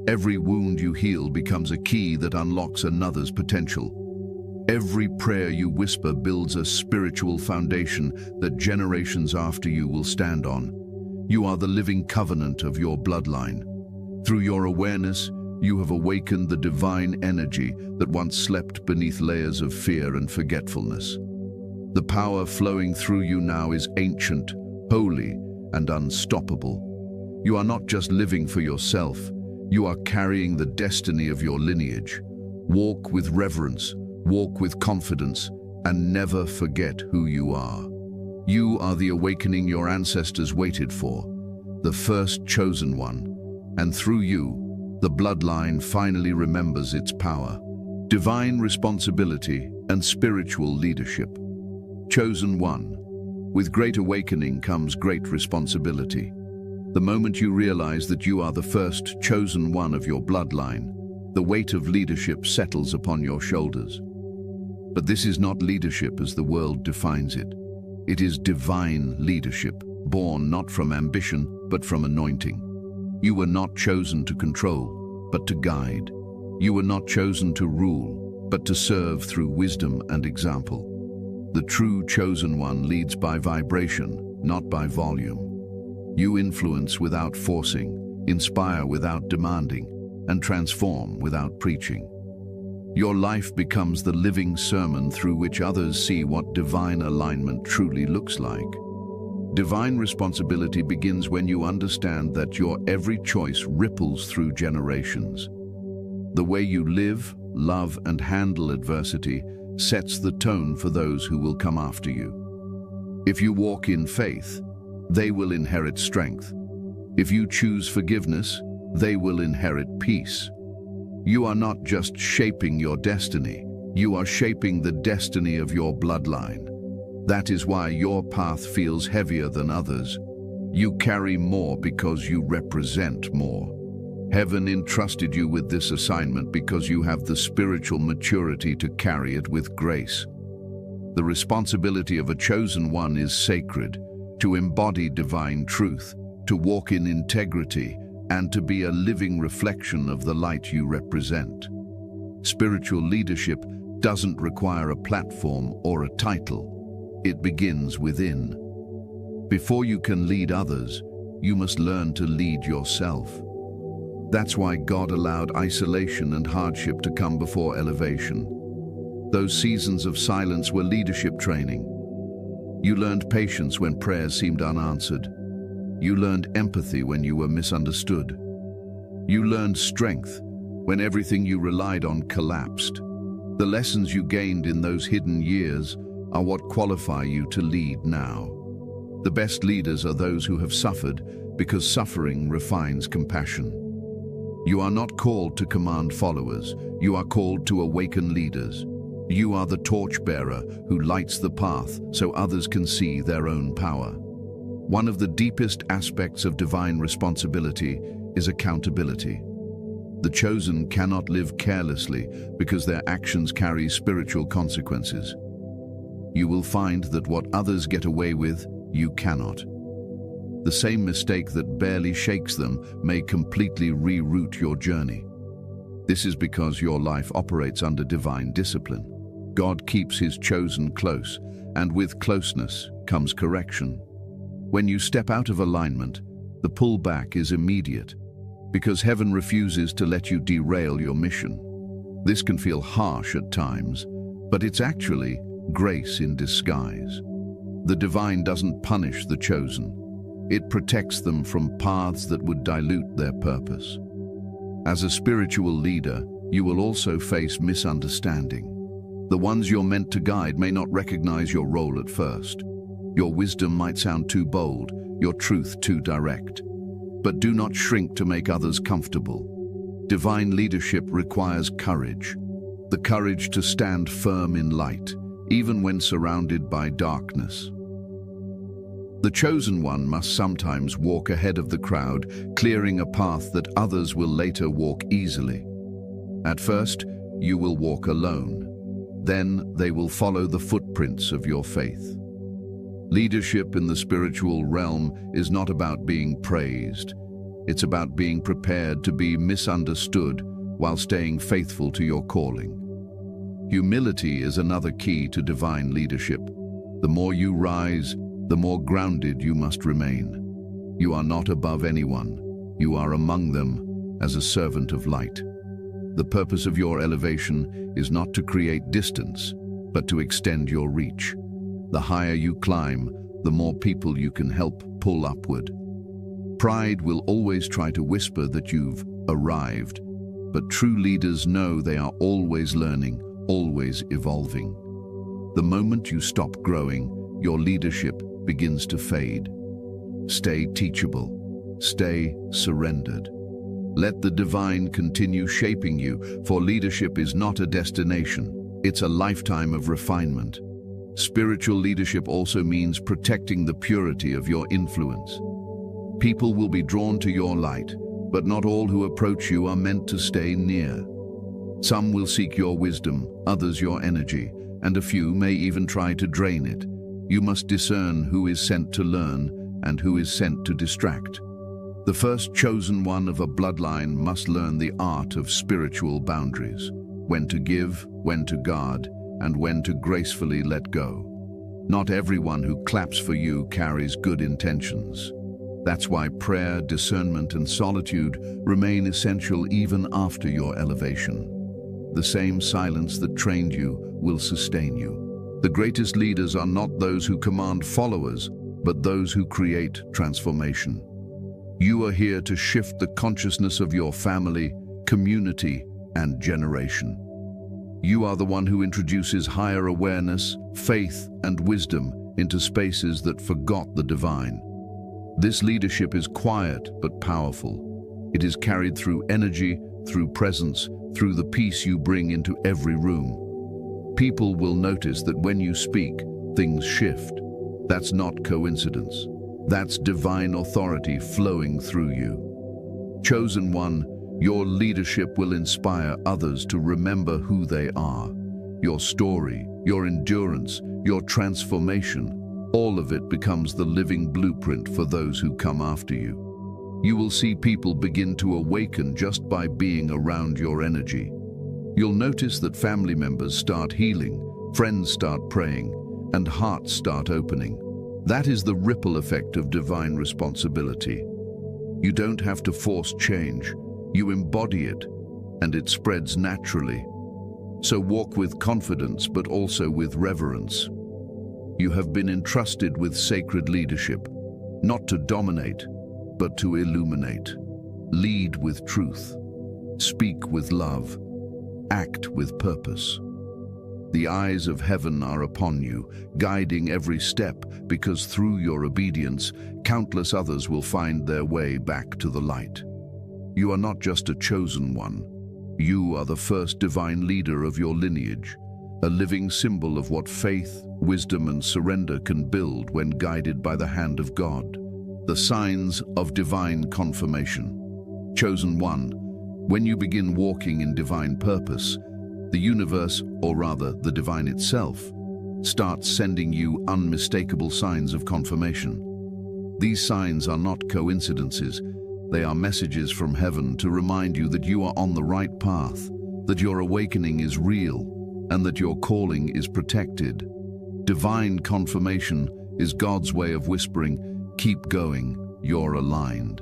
Every wound you heal becomes a key that unlocks another's potential. Every prayer you whisper builds a spiritual foundation that generations after you will stand on. You are the living covenant of your bloodline. Through your awareness, you have awakened the divine energy that once slept beneath layers of fear and forgetfulness. The power flowing through you now is ancient, holy, and unstoppable. You are not just living for yourself, you are carrying the destiny of your lineage. Walk with reverence, walk with confidence, and never forget who you are. You are the awakening your ancestors waited for, the first chosen one, and through you, the bloodline finally remembers its power. Divine responsibility and spiritual leadership. Chosen one. With great awakening comes great responsibility. The moment you realize that you are the first chosen one of your bloodline, the weight of leadership settles upon your shoulders. But this is not leadership as the world defines it. It is divine leadership, born not from ambition, but from anointing. You were not chosen to control, but to guide. You were not chosen to rule, but to serve through wisdom and example. The true chosen one leads by vibration, not by volume. You influence without forcing, inspire without demanding, and transform without preaching. Your life becomes the living sermon through which others see what divine alignment truly looks like. Divine responsibility begins when you understand that your every choice ripples through generations. The way you live, love, and handle adversity sets the tone for those who will come after you. If you walk in faith, they will inherit strength. If you choose forgiveness, they will inherit peace. You are not just shaping your destiny, you are shaping the destiny of your bloodline. That is why your path feels heavier than others. You carry more because you represent more. Heaven entrusted you with this assignment because you have the spiritual maturity to carry it with grace. The responsibility of a chosen one is sacred, to embody divine truth, to walk in integrity, and to be a living reflection of the light you represent. Spiritual leadership doesn't require a platform or a title. It begins within. Before you can lead others, you must learn to lead yourself. That's why God allowed isolation and hardship to come before elevation. Those seasons of silence were leadership training. You learned patience when prayers seemed unanswered. You learned empathy when you were misunderstood. You learned strength when everything you relied on collapsed. The lessons you gained in those hidden years are what qualify you to lead now. The best leaders are those who have suffered, because suffering refines compassion. You are not called to command followers, you are called to awaken leaders. You are the torchbearer who lights the path so others can see their own power. One of the deepest aspects of divine responsibility is accountability. The chosen cannot live carelessly because their actions carry spiritual consequences. You will find that what others get away with, you cannot. The same mistake that barely shakes them may completely reroute your journey. This is because your life operates under divine discipline. God keeps his chosen close, and with closeness comes correction. When you step out of alignment, the pullback is immediate, because heaven refuses to let you derail your mission. This can feel harsh at times, but it's actually grace in disguise. The divine doesn't punish the chosen. It protects them from paths that would dilute their purpose. As a spiritual leader, you will also face misunderstanding. The ones you're meant to guide may not recognize your role at first. Your wisdom might sound too bold, your truth too direct. But do not shrink to make others comfortable. Divine leadership requires courage. The courage to stand firm in light, even when surrounded by darkness. The chosen one must sometimes walk ahead of the crowd, clearing a path that others will later walk easily. At first, you will walk alone. Then they will follow the footprints of your faith. Leadership in the spiritual realm is not about being praised. It's about being prepared to be misunderstood while staying faithful to your calling. Humility is another key to divine leadership. The more you rise, the more grounded you must remain. You are not above anyone. You are among them as a servant of light. The purpose of your elevation is not to create distance, but to extend your reach. The higher you climb, the more people you can help pull upward. Pride will always try to whisper that you've arrived, but true leaders know they are always learning, always evolving. The moment you stop growing, your leadership begins to fade. Stay teachable. Stay surrendered. Let the divine continue shaping you, for leadership is not a destination, it's a lifetime of refinement. Spiritual leadership also means protecting the purity of your influence. People will be drawn to your light, but not all who approach you are meant to stay near. Some will seek your wisdom, others your energy, and a few may even try to drain it. You must discern who is sent to learn and who is sent to distract. The first chosen one of a bloodline must learn the art of spiritual boundaries, when to give, when to guard, and when to gracefully let go. Not everyone who claps for you carries good intentions. That's why prayer, discernment, and solitude remain essential even after your elevation. The same silence that trained you will sustain you. The greatest leaders are not those who command followers, but those who create transformation. You are here to shift the consciousness of your family, community, and generation. You are the one who introduces higher awareness, faith, and wisdom into spaces that forgot the divine. This leadership is quiet but powerful. It is carried through energy, through presence, through the peace you bring into every room. People will notice that when you speak, things shift. That's not coincidence. That's divine authority flowing through you. Chosen one, your leadership will inspire others to remember who they are. Your story, your endurance, your transformation, all of it becomes the living blueprint for those who come after you. You will see people begin to awaken just by being around your energy. You'll notice that family members start healing, friends start praying, and hearts start opening. That is the ripple effect of divine responsibility. You don't have to force change. You embody it, and it spreads naturally. So walk with confidence, but also with reverence. You have been entrusted with sacred leadership, not to dominate, but to illuminate. Lead with truth. Speak with love. Act with purpose. The eyes of heaven are upon you, guiding every step, because through your obedience, countless others will find their way back to the light. You are not just a chosen one. You are the first divine leader of your lineage, a living symbol of what faith, wisdom, and surrender can build when guided by the hand of God. The signs of divine confirmation. Chosen one, when you begin walking in divine purpose, the universe, or rather the divine itself, starts sending you unmistakable signs of confirmation. These signs are not coincidences. They are messages from heaven to remind you that you are on the right path, that your awakening is real, and that your calling is protected. Divine confirmation is God's way of whispering, "Keep going, you're aligned."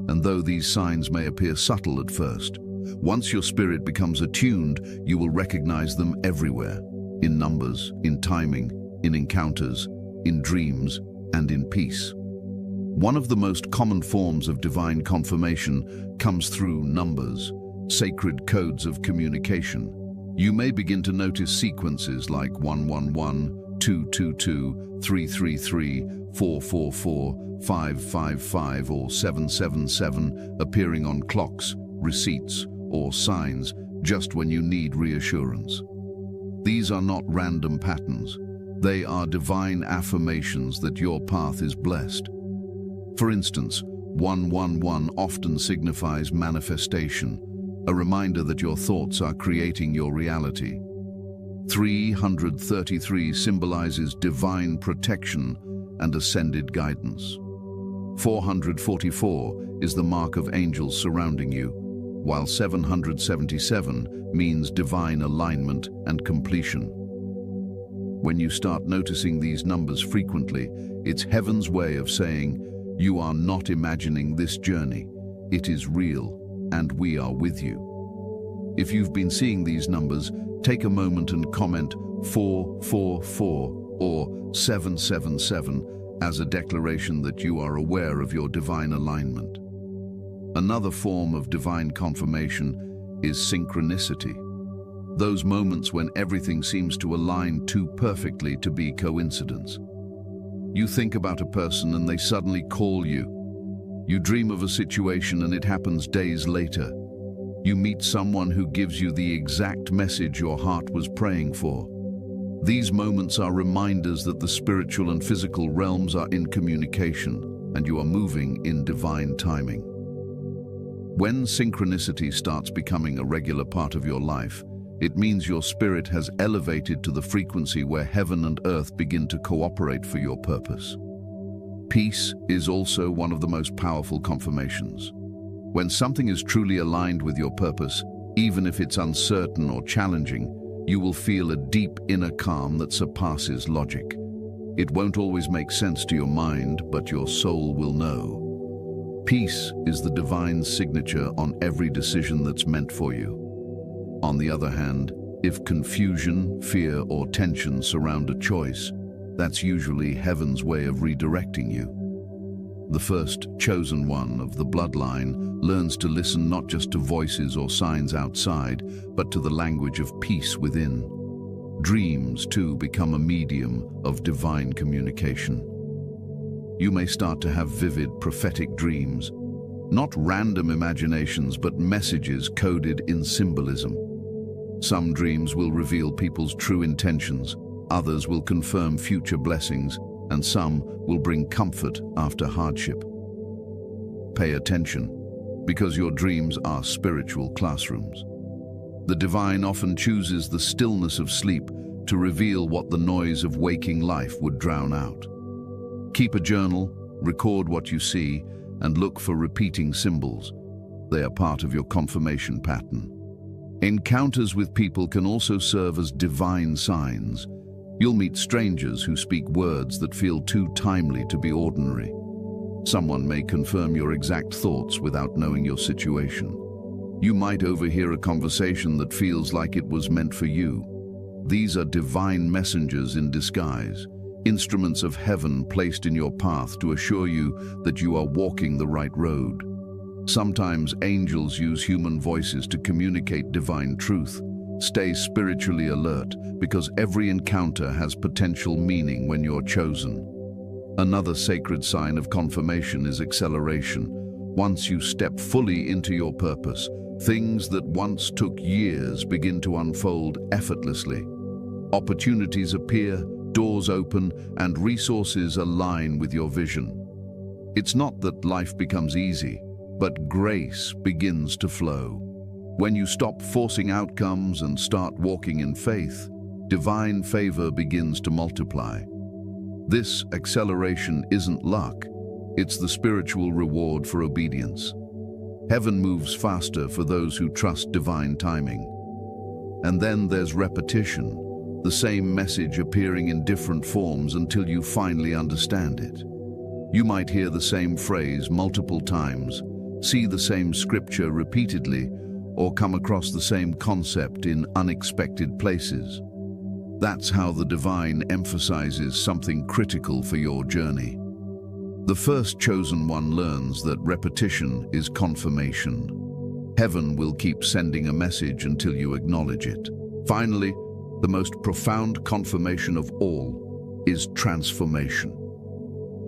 And though these signs may appear subtle at first, once your spirit becomes attuned, you will recognize them everywhere, in numbers, in timing, in encounters, in dreams, and in peace. One of the most common forms of divine confirmation comes through numbers, sacred codes of communication. You may begin to notice sequences like 111, 222, 333, 444, 555, or 777 appearing on clocks, receipts, or signs just when you need reassurance. These are not random patterns. They are divine affirmations that your path is blessed. For instance, 111 often signifies manifestation, a reminder that your thoughts are creating your reality. 333 symbolizes divine protection and ascended guidance. 444 is the mark of angels surrounding you, while 777 means divine alignment and completion. When you start noticing these numbers frequently, it's heaven's way of saying, "You are not imagining this journey. It is real, and we are with you." If you've been seeing these numbers, take a moment and comment 444 or 777 as a declaration that you are aware of your divine alignment. Another form of divine confirmation is synchronicity. Those moments when everything seems to align too perfectly to be coincidence. You think about a person and they suddenly call you. You dream of a situation and it happens days later. You meet someone who gives you the exact message your heart was praying for. These moments are reminders that the spiritual and physical realms are in communication and you are moving in divine timing. When synchronicity starts becoming a regular part of your life, it means your spirit has elevated to the frequency where heaven and earth begin to cooperate for your purpose. Peace is also one of the most powerful confirmations. When something is truly aligned with your purpose, even if it's uncertain or challenging, you will feel a deep inner calm that surpasses logic. It won't always make sense to your mind, but your soul will know. Peace is the divine signature on every decision that's meant for you. On the other hand, if confusion, fear, or tension surround a choice, that's usually heaven's way of redirecting you. The first chosen one of the bloodline learns to listen not just to voices or signs outside, but to the language of peace within. Dreams, too, become a medium of divine communication. You may start to have vivid prophetic dreams, not random imaginations, but messages coded in symbolism. Some dreams will reveal people's true intentions, others will confirm future blessings, and some will bring comfort after hardship. Pay attention, because your dreams are spiritual classrooms. The divine often chooses the stillness of sleep to reveal what the noise of waking life would drown out. Keep a journal, record what you see, and look for repeating symbols. They are part of your confirmation pattern. Encounters with people can also serve as divine signs. You'll meet strangers who speak words that feel too timely to be ordinary. Someone may confirm your exact thoughts without knowing your situation. You might overhear a conversation that feels like it was meant for you. These are divine messengers in disguise, instruments of heaven placed in your path to assure you that you are walking the right road. Sometimes angels use human voices to communicate divine truth. Stay spiritually alert, because every encounter has potential meaning when you're chosen. Another sacred sign of confirmation is acceleration. Once you step fully into your purpose, things that once took years begin to unfold effortlessly. Opportunities appear, doors open, and resources align with your vision. It's not that life becomes easy, but grace begins to flow. When you stop forcing outcomes and start walking in faith, divine favor begins to multiply. This acceleration isn't luck, it's the spiritual reward for obedience. Heaven moves faster for those who trust divine timing. And then there's repetition, the same message appearing in different forms until you finally understand it. You might hear the same phrase multiple times, see the same scripture repeatedly, or come across the same concept in unexpected places. That's how the divine emphasizes something critical for your journey. The first chosen one learns that repetition is confirmation. Heaven will keep sending a message until you acknowledge it. Finally, the most profound confirmation of all is transformation.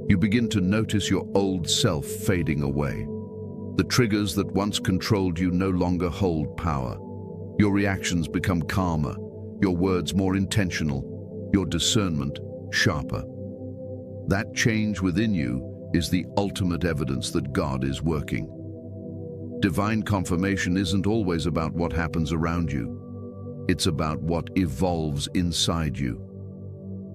You begin to notice your old self fading away. The triggers that once controlled you no longer hold power. Your reactions become calmer, your words more intentional, your discernment sharper. That change within you is the ultimate evidence that God is working. Divine confirmation isn't always about what happens around you. It's about what evolves inside you.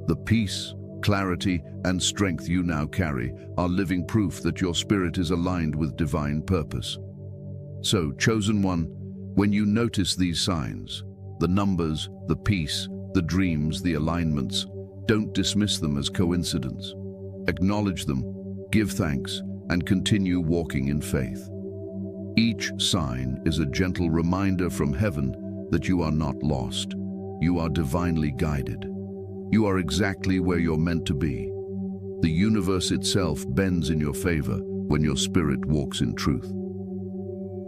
The peace, clarity, and strength you now carry are living proof that your spirit is aligned with divine purpose. So, chosen one, when you notice these signs, the numbers, the peace, the dreams, the alignments, don't dismiss them as coincidence. Acknowledge them, give thanks, and continue walking in faith. Each sign is a gentle reminder from heaven that you are not lost. You are divinely guided. You are exactly where you're meant to be. The universe itself bends in your favor when your spirit walks in truth.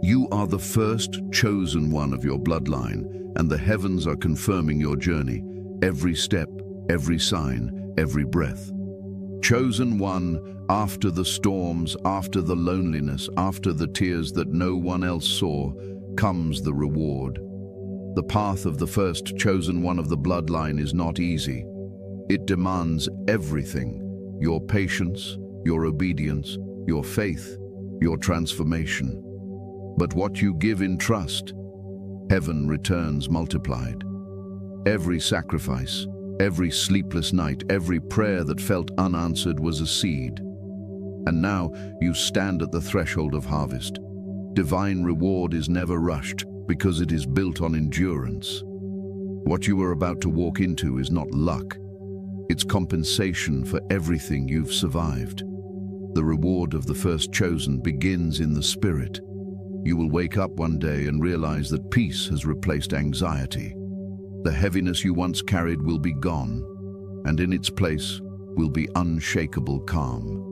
You are the first chosen one of your bloodline, and the heavens are confirming your journey, every step, every sign, every breath. Chosen one, after the storms, after the loneliness, after the tears that no one else saw, comes the reward. The path of the first chosen one of the bloodline is not easy. It demands everything: your patience, your obedience, your faith, your transformation. But what you give in trust, heaven returns multiplied. Every sacrifice, every sleepless night, every prayer that felt unanswered was a seed. And now you stand at the threshold of harvest. Divine reward is never rushed because it is built on endurance. What you are about to walk into is not luck. It's compensation for everything you've survived. The reward of the first chosen begins in the spirit. You will wake up one day and realize that peace has replaced anxiety. The heaviness you once carried will be gone, and in its place will be unshakable calm.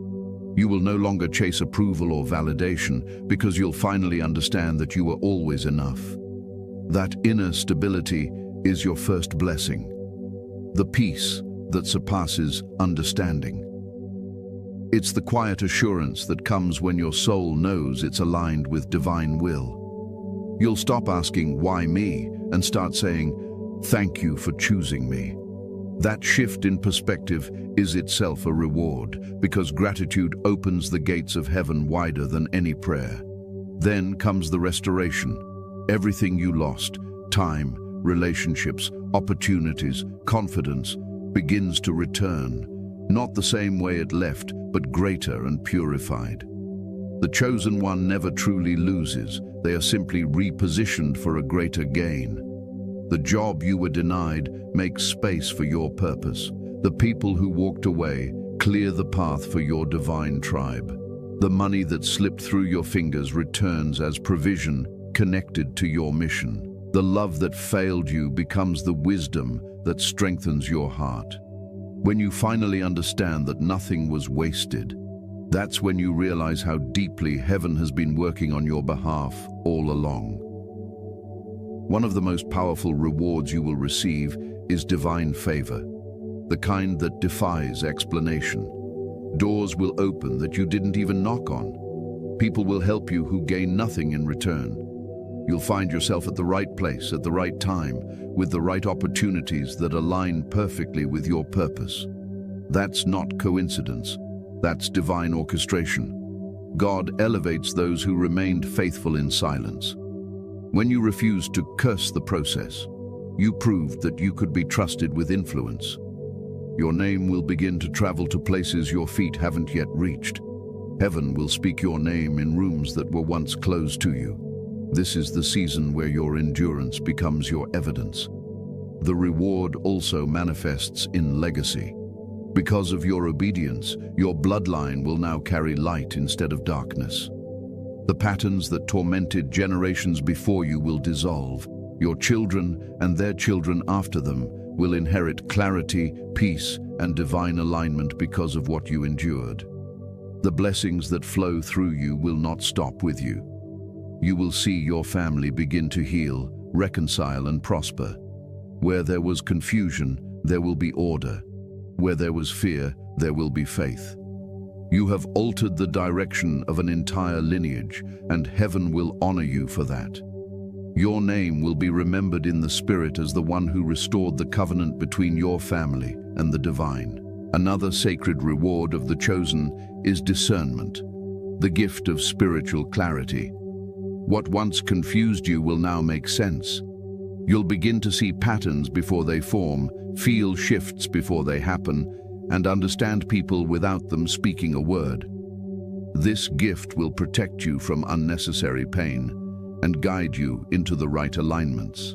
You will no longer chase approval or validation because you'll finally understand that you were always enough. That inner stability is your first blessing, the peace that surpasses understanding. It's the quiet assurance that comes when your soul knows it's aligned with divine will. You'll stop asking, "Why me?" and start saying, "Thank you for choosing me." That shift in perspective is itself a reward, because gratitude opens the gates of heaven wider than any prayer. Then comes the restoration. Everything you lost, time, relationships, opportunities, confidence, begins to return. Not the same way it left, but greater and purified. The chosen one never truly loses. They are simply repositioned for a greater gain. The job you were denied makes space for your purpose. The people who walked away clear the path for your divine tribe. The money that slipped through your fingers returns as provision connected to your mission. The love that failed you becomes the wisdom that strengthens your heart. When you finally understand that nothing was wasted, that's when you realize how deeply heaven has been working on your behalf all along. One of the most powerful rewards you will receive is divine favor, the kind that defies explanation. Doors will open that you didn't even knock on. People will help you who gain nothing in return. You'll find yourself at the right place at the right time, with the right opportunities that align perfectly with your purpose. That's not coincidence. That's divine orchestration. God elevates those who remained faithful in silence. When you refused to curse the process, you proved that you could be trusted with influence. Your name will begin to travel to places your feet haven't yet reached. Heaven will speak your name in rooms that were once closed to you. This is the season where your endurance becomes your evidence. The reward also manifests in legacy. Because of your obedience, your bloodline will now carry light instead of darkness. The patterns that tormented generations before you will dissolve. Your children and their children after them will inherit clarity, peace, and divine alignment because of what you endured. The blessings that flow through you will not stop with you. You will see your family begin to heal, reconcile, and prosper. Where there was confusion, there will be order. Where there was fear, there will be faith. You have altered the direction of an entire lineage, and heaven will honor you for that. Your name will be remembered in the spirit as the one who restored the covenant between your family and the divine. Another sacred reward of the chosen is discernment, the gift of spiritual clarity. What once confused you will now make sense. You'll begin to see patterns before they form, feel shifts before they happen, and understand people without them speaking a word. This gift will protect you from unnecessary pain and guide you into the right alignments.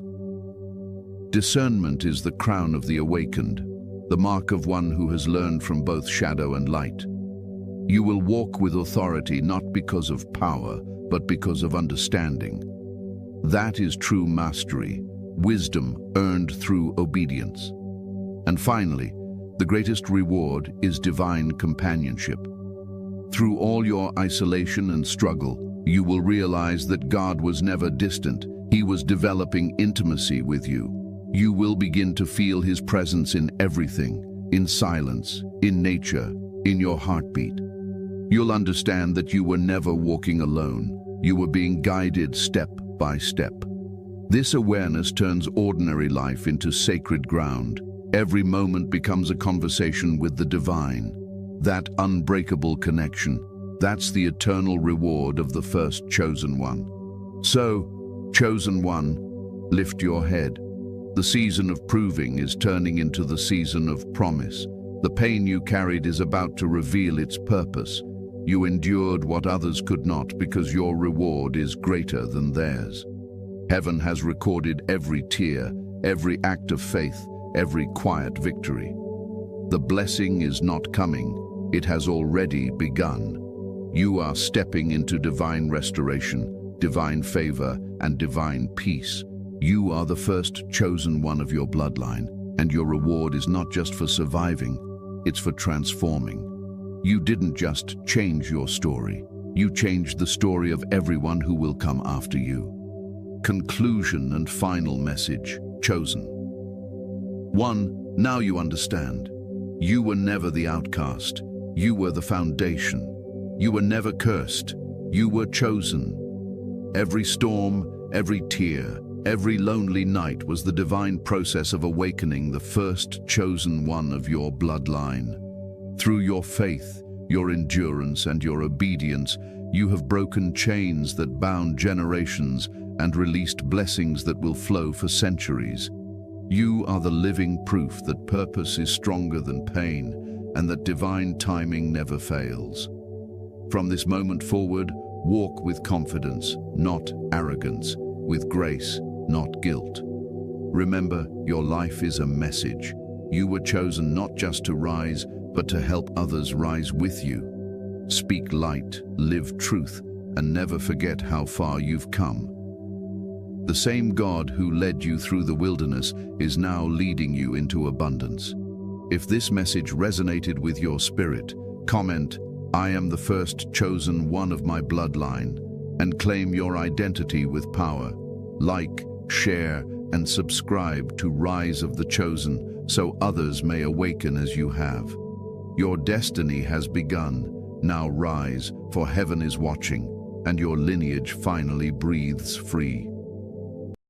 Discernment is the crown of the awakened, the mark of one who has learned from both shadow and light. You will walk with authority not because of power, but because of understanding. That is true mastery, wisdom earned through obedience. And finally, the greatest reward is divine companionship. Through all your isolation and struggle, you will realize that God was never distant. He was developing intimacy with you. You will begin to feel His presence in everything, in silence, in nature, in your heartbeat. You'll understand that you were never walking alone. You were being guided step by step. This awareness turns ordinary life into sacred ground. Every moment becomes a conversation with the divine. That unbreakable connection, that's the eternal reward of the first chosen one. So, chosen one, lift your head. The season of proving is turning into the season of promise. The pain you carried is about to reveal its purpose. You endured what others could not because your reward is greater than theirs. Heaven has recorded every tear, every act of faith, every quiet victory. The blessing is not coming. It has already begun. You are stepping into divine restoration, divine favor, and divine peace. You are the first chosen one of your bloodline, and your reward is not just for surviving, it's for transforming. You didn't just change your story. You changed the story of everyone who will come after you. Conclusion and final message, chosen. 1. Now you understand. You were never the outcast. You were the foundation. You were never cursed. You were chosen. Every storm, every tear, every lonely night was the divine process of awakening the first chosen one of your bloodline. Through your faith, your endurance, and your obedience, you have broken chains that bound generations and released blessings that will flow for centuries. You are the living proof that purpose is stronger than pain and that divine timing never fails. From this moment forward, walk with confidence, not arrogance, with grace, not guilt. Remember, your life is a message. You were chosen not just to rise, but to help others rise with you. Speak light, live truth, and never forget how far you've come. The same God who led you through the wilderness is now leading you into abundance. If this message resonated with your spirit, comment, "I am the first chosen one of my bloodline," and claim your identity with power. Like, share, and subscribe to Rise of the Chosen so others may awaken as you have. Your destiny has begun. Now rise, for heaven is watching, and your lineage finally breathes free.